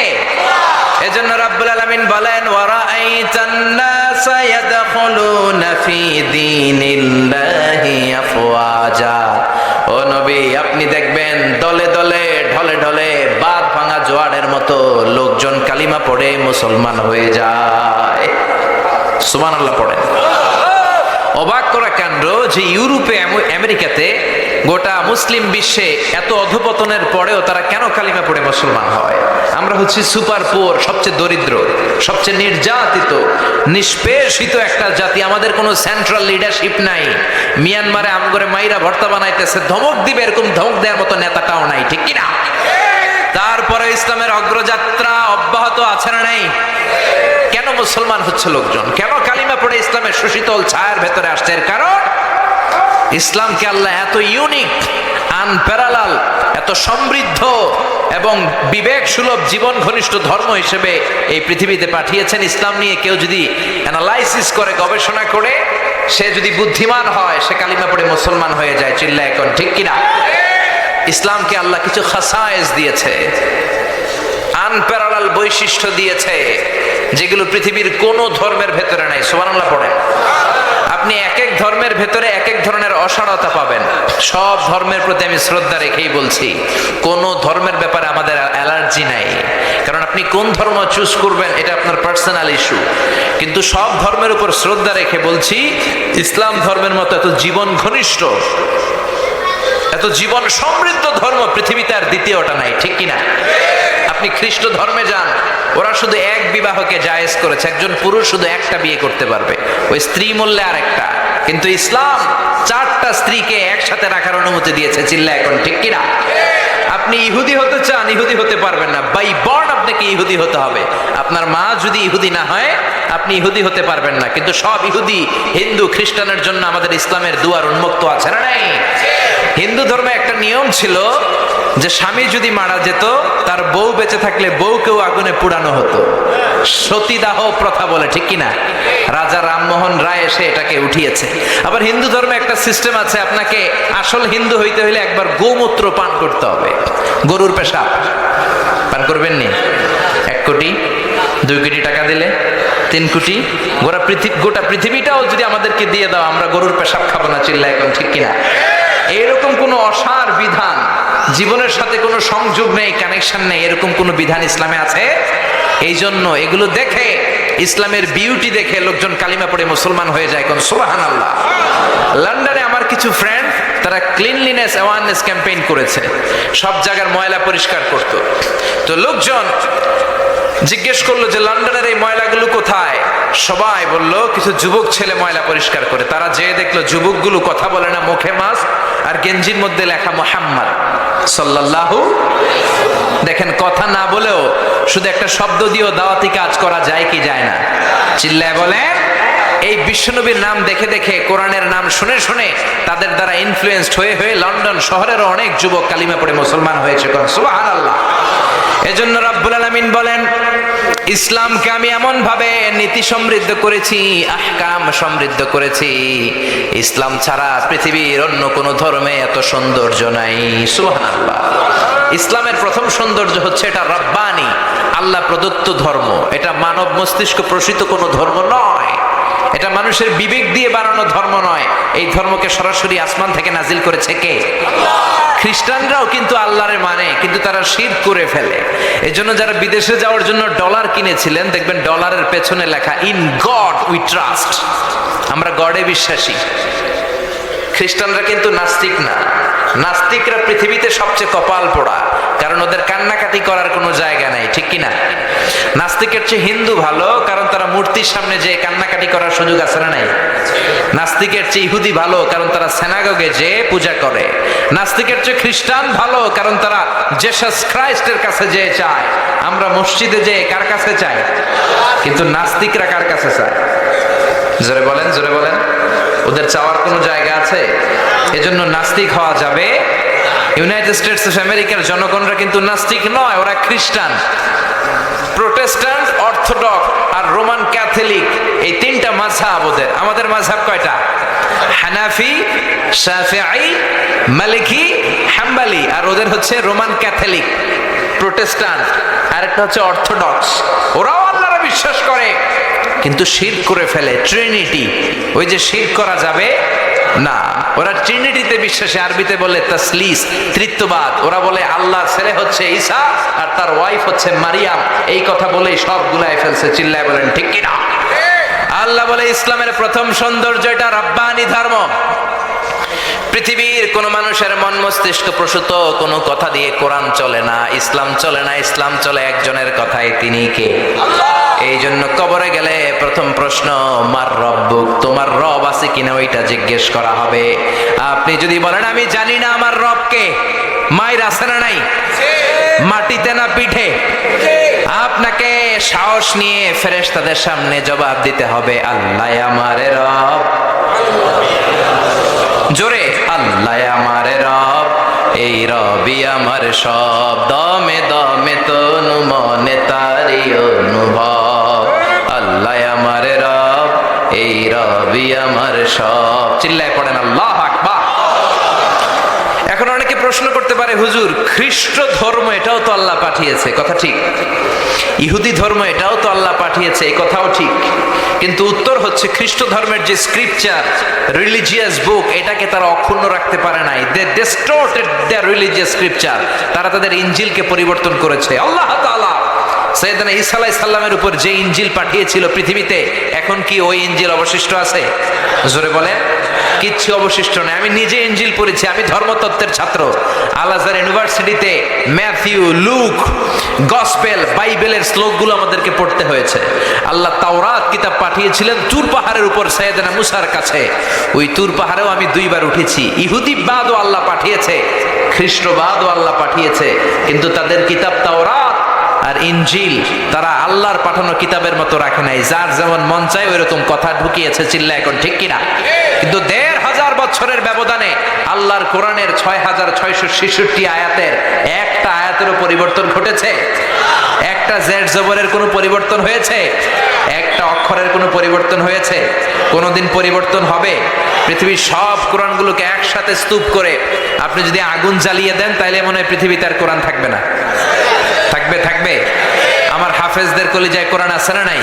Speaker 1: এজন্য রাব্বুল আলামিন বলেন, ওয়ারাআইতান নাসা ইয়াদখুলুনা ফি দীনিল্লাহি আফওয়াজা। ও নবী, আপনি দেখবেন দলে দলে, ঢলে ঢলে, বাঁধ ভাঙা জোয়ারের মতো লোকজন কালিমা পড়ে মুসলমান হয়ে যায়। সুবহানাল্লাহ পড়েন। অবাক করা কাণ্ড যে ইউরোপে, আমেরিকাতে, গোটা মুসলিম বিশ্বে এত অধপতনের পরেও তারা কেন কালিমা পড়ে মুসলমান হয়? আমরা হচ্ছি সুপার পুয়ার, সবচেয়ে দরিদ্র, সবচেয়ে নির্যাতিত, নিষ্পেষিত একটা জাতি। আমাদের কোনো সেন্ট্রাল লিডারশিপ নাই। মিয়ানমারে আমগরে মাইরা ভর্তা বানাইতেছে, ধমক দিবে এরকম ধমক দেওয়ার মতো নেতাটাও নাই, ঠিক কিনা? তারপরে ইসলামের অগ্রযাত্রা অব্যাহত আছে না নাই? কেন মুসলমান হচ্ছে লোকজন? কেন কালিমা পড়ে ইসলামের সুশীতল ছায়ার ভেতরে আসছে? এর কারণ ইসলামকে আল্লাহ এত ইউনিক, আনপ্যারালাল, এত সমৃদ্ধ এবং বিবেক সুলভ, জীবন ঘনিষ্ঠ ধর্ম হিসেবে এই পৃথিবীতে পাঠিয়েছেন। ইসলাম নিয়ে কেউ যদি অ্যানালাইসিস করে, গবেষণা করে, সে যদি বুদ্ধিমান হয়, সে কালিমা পড়ে মুসলমান হয়ে যায়। চিল্লা এখন ঠিক কিনা? ইসলামকে আল্লাহ কিছু খাসায়েস দিয়েছে, আনপ্যারালাল বৈশিষ্ট্য দিয়েছে, যেগুলো পৃথিবীর কোনো ধর্মের ভেতরে নাই। সুবহানাল্লাহ পড়েন। আপনি এক এক ধর্মের ভেতরে এক এক ধরনের অসারতা পাবেন। সব ধর্মের প্রতি আমি শ্রদ্ধা রেখেই বলছি, কোন ধর্মের ব্যাপারে আমাদের অ্যালার্জি নাই। কারণ আপনি কোন ধর্ম চুজ করবেন এটা আপনার পার্সোনাল ইস্যু। কিন্তু সব ধর্মের উপর শ্রদ্ধা রেখে বলছি, ইসলাম ধর্মের মতো এত জীবন ঘনিষ্ঠ, এত জীবন সমৃদ্ধ ধর্ম পৃথিবীতে আর দ্বিতীয়টা নাই, ঠিক কিনা? আপনি খ্রিস্ট ধর্মে যান, ওরা শুধু এক বিবাহকে জায়েজ করেছে, একজন পুরুষ শুধু একটা বিয়ে করতে পারবে, ওই স্ত্রী মূল্যে আর একটা। কিন্তু ইসলাম 4টা স্ত্রীকে একসাথে রাখার অনুমতি দিয়েছে। চিল্লা এখন ঠিক কিনা? আপনি ইহুদি হতে চান, ইহুদি হতে পারবেন না। বাই বর্ন আপনাকে ইহুদি হতে হবে। আপনার মা যদি ইহুদি না হয়, আপনি ইহুদি হতে পারবেন না। কিন্তু সব ইহুদি, হিন্দু, খ্রিস্টানের জন্য আমাদের ইসলামের দুয়ার উন্মুক্ত আছে না নাই? হিন্দু ধর্মে একটা নিয়ম ছিল যে স্বামী যদি মারা যেত, তার বউ বেঁচে থাকলে বউকেও আগুনে পোড়ানো হতো। সতীদাহ প্রথা বলে, ঠিক কিনা? রাজা রামমোহন রায় এসে এটাকে উঠিয়েছে। আবার হিন্দু ধর্মে একটা সিস্টেম আছে, আপনাকে আসল হিন্দু হইতে হলে একবার গোমূত্র পান করতে হবে। গরুর পেশাব পান করবেন নি? 1 কোটি 2 কোটি টাকা দিলে 3 কোটি, গোটা পৃথিবীটাও যদি আমাদেরকে দিয়ে দাও, আমরা গরুর পেশাব খাবো না। চিল্লা এখন, ঠিক কিনা? এরকম কোন অসার বিধান, জীবনের সাথে কোনো সংযোগ নেই, কানেকশন নেই, এরকম কোন বিধান ইসলামে আছে? এই জন্য এগুলো দেখে, ইসলামের বিউটি দেখে লোকজন কালিমা পড়ে মুসলমান হয়ে যায়। কোন সুবহানাল্লাহ। লন্ডনে আমার কিছু ফ্রেন্ড, তারা ক্লিনলিনেস অ্যাওয়ারনেস ক্যাম্পেইন করেছে, সব জায়গার ময়লা পরিষ্কার করত। তো লোকজন জিজ্ঞেস করলো যে লন্ডনের এই ময়লাগুলো কোথায়? সবাই বলল কিছু যুবক ছেলে ময়লা পরিষ্কার করে। তারা যেয়ে দেখলো যুবকগুলো কথা বলে না, মুখে মাস্ক আর গেঞ্জির মধ্যে লেখা মুহাম্মদ সাল্লাল্লাহু। দেখেন, কথা না বলেও শুধু একটা শব্দ দিয়েও দাওয়াতি কাজ করা যায় কি যায় না? চিল্লায় বলেন। এই বিশ্বনবীর নাম দেখে দেখে, কোরআনের নাম শুনে শুনে তাদের দ্বারা ইনফ্লুয়েন্সড হয়ে হয়ে লন্ডন শহরেরও অনেক যুবক কালিমা পড়ে মুসলমান হয়েছে। সুবহানাল্লাহ। এজন্য রব্বুল আলামিন বলেন, ইসলামকে আমি এমন ভাবে নীতি সমৃদ্ধ করেছি, আহকাম সমৃদ্ধ করেছি, ইসলাম ছাড়া পৃথিবীর অন্য কোন ধর্মে এত সৌন্দর্য নাই। সুবহানাল্লাহ। ইসলামের প্রথম সৌন্দর্য হচ্ছে এটা রব্বানি, আল্লাহ প্রদত্ত ধর্ম। এটা মানব মস্তিষ্ক প্রসূত কোনো ধর্ম নয়, এটা মানুষের বিবেক দিয়ে বানানো ধর্ম নয়। এই ধর্মকে সরাসরি আসমান থেকে নাজিল করেছে কে? খ্রিস্টানরাও কিন্তু আল্লাহরে মানে, কিন্তু তারা শিরক করে ফেলে। এজন্য যারা বিদেশে যাওয়ার জন্য ডলার কিনেছিলেন, দেখবেন ডলারের পেছনে লেখা ইন গড উই ট্রাস্ট, আমরা গডে বিশ্বাসী। খ্রিস্টানরা কিন্তু নাস্তিক না। নাস্তিকরা পৃথিবীতে সবচেয়ে কপাল পোড়া, কারণ ওদের কান্নাকাটি করার কোনো জায়গা নাই, ঠিক কিনা? নাস্তিকের চেয়ে হিন্দু ভালো, কারণ তারা মূর্তির সামনে যে কান্নাকাটি করার সুযোগ আছে না নাই? নাস্তিকের চেয়ে ইহুদি ভালো, কারণ তারা সিনাগগে যে পূজা করে। নাস্তিকের চেয়ে খ্রিস্টান ভালো, কারণ তারা জেসাস খ্রাইস্টের কাছে যে চায়। আমরা মসজিদে যে কার কাছে চাই? কিন্তু নাস্তিকরা কার কাছে চায়? জোরে বলেন, জোরে বলেন। ওদের চাওয়ার কোনো জায়গা আছে? এজন্য নাস্তিক হওয়া যাবে। ইউনাইটেড স্টেটস অফ আমেরিকার জনগণরা কিন্তু নাস্তিক নয়, ওরা খ্রিস্টান। প্রোটেস্ট্যান্ট, অর্থোডক্স আর রোমান ক্যাথলিক, এই 3টা মাযহাব ওদের। আমাদের মাযহাব কয়টা? হানাফি, শাফিঈ, মালিকি, হাম্বলি। আর ওদের হচ্ছে রোমান ক্যাথলিক, প্রোটেস্ট্যান্ট, আর একটা হচ্ছে অর্থোডক্স। ওরাও আল্লাহরে বিশ্বাস করে, কিন্তু শিরক করে ফেলে। ট্রিনিটি, ওই যে শিরক করা যাবে না। ওরা ট্রিনিটিতে বিশ্বাসী, আরবিতে বলে তাসলিস, তৃত্ববাদ। ওরা বলে আল্লাহর ছেলে হচ্ছে ঈসা আর তার ওয়াইফ হচ্ছে মারিয়াম। এই কথা বলেই সব গুলাই ফেলছে। চিল্লায় বলেন, ঠিক কিনা? আল্লাহ বলে ইসলামের প্রথম সৌন্দর্য এটা রব্বানি ধর্ম। পৃথিবীর কোন মানুষের মন মস্তিষ্ক প্রসূত কোন কথা দিয়ে কোরআন চলে না, ইসলাম চলে না। ইসলাম চলে একজনের কথায়, তিনি কে? এই জন্য কবরে গেলে প্রথম প্রশ্ন, মার রব্বুক, তোমার রব আছে কিনা ওইটা জিজ্ঞেস করা হবে। আপনি যদি বলেন আমি জানি না আমার রব কে, মায়ের আছে না নাই? মাটিতে না পিঠে? আপনাকে সাহস নিয়ে ফেরেশতাদের সামনে জবাব দিতে হবে, আল্লাহ আমার রব। জোরে, আল্লাহ আমার রব, এই রবি আমার সব। দমে দমে তনু মনে তারি অনুভব। আল্লাহ আমার রব, এই রবি আমার সব। চিল্লায় পড়েন আল্লাহু আকবার। এখন অনেকে প্রশ্ন করতে পারে, হুজুর খ্রিস্ট ধর্ম এটাও তো আল্লাহ পাঠিয়েছে, কথা ঠিক। ইহুদি ধর্ম এটাও তো আল্লাহ পাঠিয়েছে, এই কথাও ঠিক। কিন্তু উত্তর হচ্ছে, খ্রিস্ট ধর্মের যে স্ক্রিপচার, রিলিজিয়াস বুক, এটাকে তারা অক্ষুণ্ণ রাখতে পারে নাই। দে ডিস্টর্টেড দেয়ার রিলিজিয়াস স্ক্রিপচার। তারা তাদের ইনজিলকে পরিবর্তন করেছে। আল্লাহ তাআলা সাইয়েদনা ঈসা আলাইহিস সালামের উপর যে ইনজিল পাঠিয়েছিল পৃথিবীতে, এখন কি ওই ইনজিল অবশিষ্ট আছে? জোরে বলে, কিচ্ছু অবশিষ্ট নেই। আমি নিজে ইনজিল পড়েছি, আমি ধর্মতত্ত্বের ছাত্র। আল আজহার ইউনিভার্সিটিতে ম্যাথিউ, লুক, গসপেল, বাইবেলের শ্লোকগুলো আমাদেরকে পড়তে হয়েছে। আল্লাহ তাওরাত কিতাব পাঠিয়েছিলেন তুর পাহাড়ের উপর সাইয়েদনা মুসার কাছে। ওই তুর পাহাড়েও আমি 2 বার উঠেছি। ইহুদিবাদও আল্লাহ পাঠিয়েছে, খ্রিস্টবাদও আল্লাহ পাঠিয়েছে, কিন্তু তাদের কিতাব তাওরাত আর ইনজিল তারা আল্লাহর পাঠানো কিতাবের মতো রাখে নাই। যার যেমন মন চায় ওই রকম কথা ঢুকিয়েছে। চিল্লা এখন, ঠিক কিনা? কিন্তু 1500 বছরের ব্যবধানে আল্লাহর কোরআনের 6666 আয়াতের একটা আয়াতেরও পরিবর্তন ঘটেছে? একটা জেড জবরের কোনো পরিবর্তন হয়েছে? একটা অক্ষরের কোনো পরিবর্তন হয়েছে? কোনোদিন পরিবর্তন হবে? পৃথিবীর সব কোরআনগুলোকে একসাথে স্তূপ করে আপনি যদি আগুন জ্বালিয়ে দেন, তাইলে মনে হয় পৃথিবীতে আর কোরআন থাকবে না? থাকবে, থাকবে। আমার হাফেজদের কলিজায় কোরআন আছে না নাই?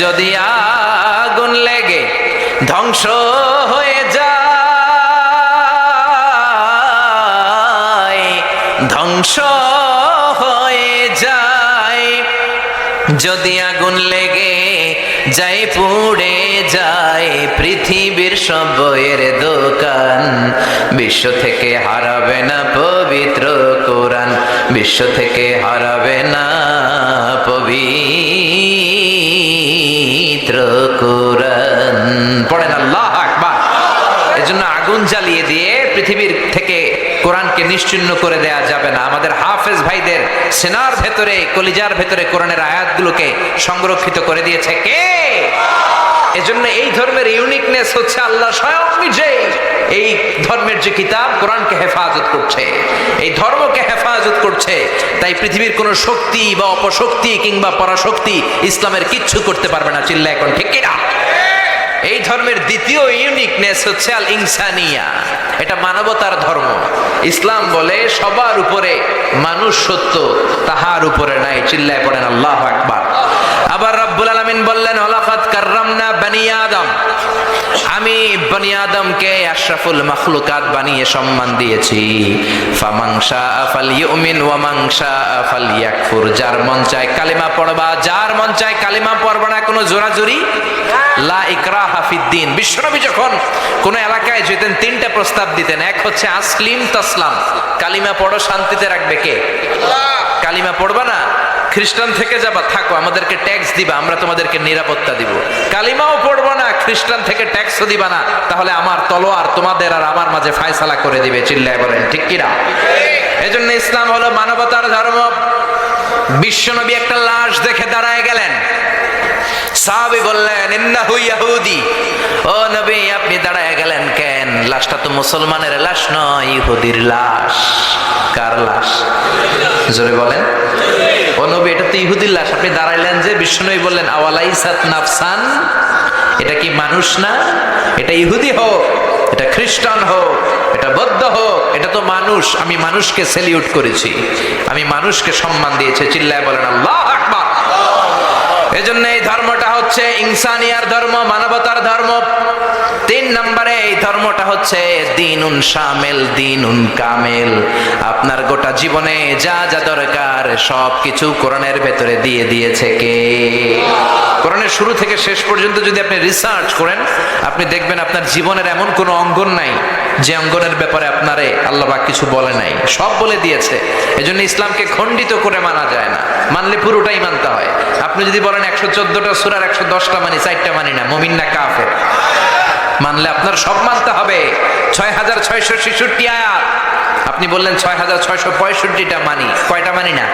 Speaker 1: যদি আগুন লেগে ধ্বংস হয়ে যায়, ধ্বংস হয়ে যায়, যদি আগুন লেগে যাই পুড়ে যায় পৃথিবীর সব বইয়ের দোকান, বিশ্ব থেকে হারাবে না পবিত্র কোরআন, বিশ্ব থেকে হারাবে না পবিত্র কোরআন। পড়েন আল্লাহু আকবার। এজন্য আগুন জ্বালিয়ে দিয়ে পৃথিবীর থেকে কোরআনকে নিশ্চিহ্ন করে দেয়া যাবে না। আমাদের হাফেজ ভাইদের সিনার ভেতরে, কলিজার ভেতরে কোরআনের আয়াতগুলোকে সংরক্ষিত করে দিয়েছে কে? এজন্য এই ধর্মের ইউনিকনেস হচ্ছে আল্লাহ স্বয়ং নিজেই এই ধর্মের যে কিতাব কোরআনকে হেফাজত করছে, এই ধর্মকে হেফাজত করছে। তাই পৃথিবীর কোনো শক্তি বা অপশক্তি কিংবা পরাশক্তি ইসলামের কিচ্ছু করতে পারবে না। চিল্লা এখন ঠিক কিনা? এই ধর্মের দ্বিতীয় ইউনিকনেস হচ্ছে আল ইনসানিয়া, এটা মানবতার ধর্ম। ইসলাম বলে সবার উপরে মানুষ সত্য, তাহার উপরে নাই। চিল্লায় পড়েন আল্লাহু আকবার। আবার রব্বুল আলামিন বললেন ওয়ালাকাদ কাররামনা বনি আদম, আমি বনি আদমকে আশরাফুল মাখলুকাত বানিয়ে সম্মান দিয়েছি। ফামান শাআ ফালইউমিন ওয়া মান শাআ ফালইয়াকফুর, যার মন চায় কালিমা পড়বা, যার মন চায় কালিমা পড়বা না, কোনো জোরাজুরি লা ইকরাহা ফিদ্দিন। বিশ্বনবী যখন কোন এলাকায় যেতেন তিনটা প্রস্তাব দিতেন। এক হচ্ছে আসলিম তাসলাম, কালিমা পড়ো শান্তিতে রাখবে কে? কালিমা পড়বা না, খ্রিস্টান থেকে যাবা, থাকো, আমাদেরকে ট্যাক্স দিবা, আমরা তোমাদেরকে নিরাপত্তা দিব। কালিমাও পড়বো না, খ্রিস্টান থেকে ট্যাক্সও দিবা না, তাহলে আমার তলোয়ার তোমাদের আর আমার মাঝে ফায়সালা করে দিবে। চিল্লায় বলেন ঠিক কিনা? এজন্য ইসলাম হলো মানবতার ধর্ম। বিশ্বনবী একটা লাশ দেখে দাঁড়ায় গেলেন। সাহাবী বললেন ইন্নাহু ইয়াহুদি, ও নবী আপনি দাঁড়ায় গেলেন কেন? লাশটা তো মুসলমানের লাশ নয়, ইহুদির লাশ। কার লাশ? জোরে বলেন। ও নবী এটা তো ইহুদির লাশ, আপনি দাঁড়াইলেন যে? বিশ্বনবী বললেন আওয়ালাইসাত নাফসান, এটা কি মানুষ না? এটা ইহুদি হোক, এটা খ্রিস্টান হোক, এটা বৌদ্ধ হোক, এটা তো মানুষ। আমি মানুষকে সেলিউট করেছি, আমি মানুষকে সম্মান দিয়েছি। চিল্লায় বলেন আল্লাহু আকবার। এজন্য এই ধর্মটা হচ্ছে ইনসানিয়ার ধর্ম, মানবতার ধর্ম। 3 নম্বরে এই ধর্মটা হচ্ছে দ্বীনুন শামিল, দ্বীনুন কামিল। আপনার গোটা জীবনে যা যা দরকার সবকিছু কোরআনের ভেতরে দিয়ে দিয়েছে কে? কোরআনের শুরু থেকে শেষ পর্যন্ত যদি আপনি রিসার্চ করেন, আপনি দেখবেন আপনার জীবনের এমন কোনো অঙ্গন নাই যে অঙ্গনের ব্যাপারে আপনারে আল্লাহ পাক কিছু বলে নাই, সব বলে দিয়েছে। এজন্য ইসলামকে খণ্ডিত করে মানা যায় না, মানলে পুরোটাই মানতে হয়। আপনি যদি বলেন 114টা সূরার 110টা মানি, 4টা মানি না, মুমিন না কাফের? মানলে আপনার সব মানতে হবে। 6666 আয়াত, আপনি বললেন 6665টা মানি, কয়টা মানি না?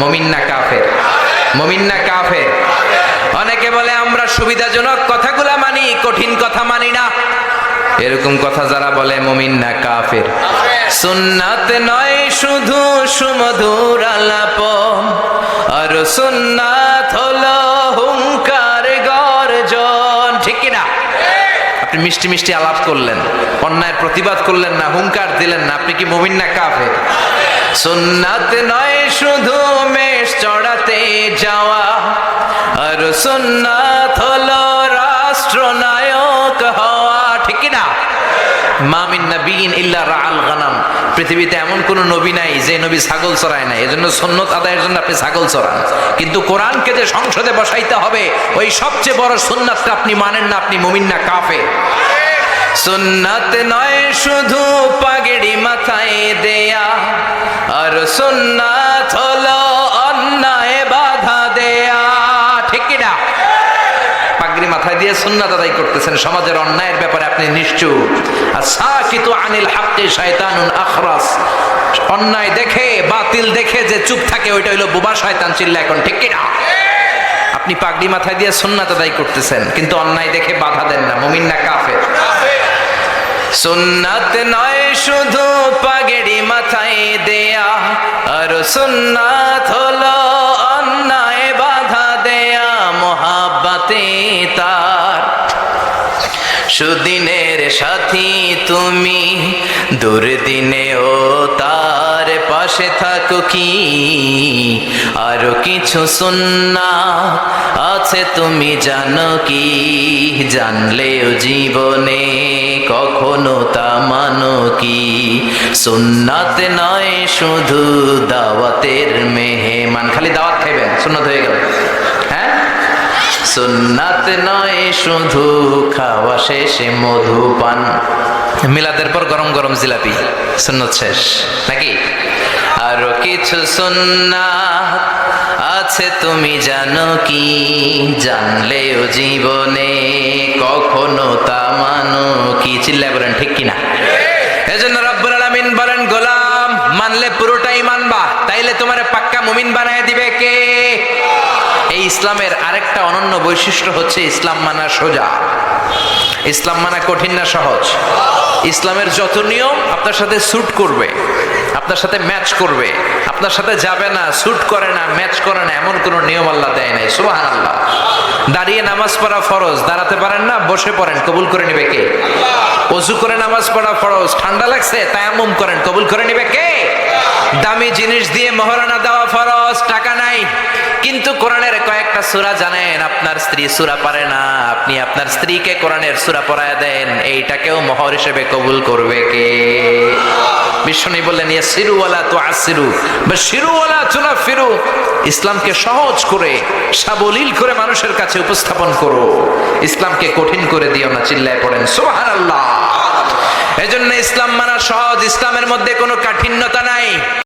Speaker 1: মুমিন না কাফের? মুমিন না কাফের? অনেকে বলে আমরা সুবিধাজনক কথাগুলা মানি, কঠিন কথা মানি না। এরকম কথা যারা বলে মুমিন না কাফের? সুন্নাত নয় শুধু সুমধুর আলাপ, আর সুন্নাত হলো হুঙ্কার গর্জন। ঠিক কিনা? আপনি মিষ্টি মিষ্টি আলাপ করলেন, অন্যায়ের প্রতিবাদ করলেন না, হুঙ্কার দিলেন না, আপনি কি মুমিন না কাফের? সুন্নাত নয় শুধু মেষ চড়াতে যাওয়া, আর সুন্নাত হলো রাষ্ট্রনায়ক হওয়া। ঠিক কিনা? মা মিন নাবিয়্যিন ইল্লা রাআল গানাম, পৃথিবীতে এমন কোন নবী নাই যে নবী ছাগল চড়ায় নাই। এজন্য সুন্নত আদায়ের জন্য আপনি ছাগল চড়ান, কিন্তু কোরআনকে যে সংসদে বসাইতে হবে ওই সবচেয়ে বড় সুন্নাতটা আপনি মানেন না, আপনি মুমিন না কাফের? সুন্নাত নয় শুধু পাগড়ি মাথায় দেয়া, আর সুন্নাত হলো অন্যায় বাধা দেয়া। ঠিক কিনা? পাগড়ি মাথায় দিয়ে সুন্নাত আদায় করতেছেন, সমাজের অন্যায়ের ব্যাপারে আপনি নিশ্চুপ। আসাকিতু আনিল হাক্কি শায়তানুন আখরাস, অন্যায় দেখে বাতিল দেখে যে চুপ থাকে ওইটা হইলো বোবা শয়তান। চিল্লা এখন ঠিক কিনা? আপনি পাগড়ি মাথায় দিয়ে সুন্নাত আদায় করতেছেন কিন্তু অন্যায় দেখে বাধা দেন না, মুমিন না কাফের? সুন্নাত নয় শুধু পাগড়ি মাথায় দেয়া, আর সুন্নাত হলো অন্যায় বাধা দেয়া মোহাব্বতে তার। সুদিনের সাথী তুমি, দুর্দিনেও তার পাশে থাকো কি। আরো কিছু সুন্নাত আছে তুমি জানো কি, জানলেও জীবনে কখনো তা মানো কি। সুন্নাত নয় শুধু দাওয়াতের মেহমান, খালি দাওয়াত খাইবেন সুন্নাত হয়ে গেল। হ্যাঁ, সুন্নাত নয় শুধু খাওয়া শেষে মধুপান। মিলাদের পর গরম গরম জিলাপি, সুন্নত শেষ নাকি? আরো কিছু সুন্নাত আছে তুমি জানো কি, জানলেও জীবনে কখনো তা মানো কি। চিল্লায় বলেন ঠিক কিনা? এজন্য রব্বুল আলামিন বলেন, গোলাম মানলে পুরোটাই মানবা, তাইলে তোমারে পাক্কা মুমিন বানায় দিবে কে? এই ইসলামের আরেকটা অনন্য বৈশিষ্ট্য হচ্ছে ইসলাম মানা সোজা। ইসলাম মানা কঠিন না সহজ? ইসলামের যত নিয়ম আপনার সাথে স্যুট করবে, আপনার সাথে ম্যাচ করবে, আপনার সাথে যাবে না, স্যুট করে না, ম্যাচ করে না, এমন কোন নিয়ম আল্লাহ দেয় নাই। সুবহানাল্লাহ। দাঁড়িয়ে নামাজ পড়া ফরজ, দাঁড়াতে পারেন না, বসে পড়েন, কবুল করে নিবে কে? ওযু করে নামাজ পড়া ফরজ, ঠান্ডা লাগছে তায়াম্মুম করেন, কবুল করে নিবে কে? দামি জিনিস দিয়ে মহারণা দেওয়া ফরজ, টাকা নাই কিন্তু কোরআনের কয়েকটা সূরা জানেন, আপনার স্ত্রী সূরা পারে না, আপনি আপনার স্ত্রীকে কোরআনের সূরা পড়ায় দেন, এইটাকেও মোহর হিসেবে কবুল করবে কে? বিষ্ণু বললেন, ইয়াসিরু ওয়ালা তুআসিরু বাশিরু ওয়ালা তুনাফিরু। ইসলামকে সহজ করে সাবলীল করে মানুষের কাছে উপস্থাপন করো, ইসলামকে কঠিন করে দিও না। চিল্লায় পড়েন সুবহানাল্লাহ। এজন্য ইসলাম মানা সহজ, ইসলামের মধ্যে কোনো কাঠিন্যতা নাই।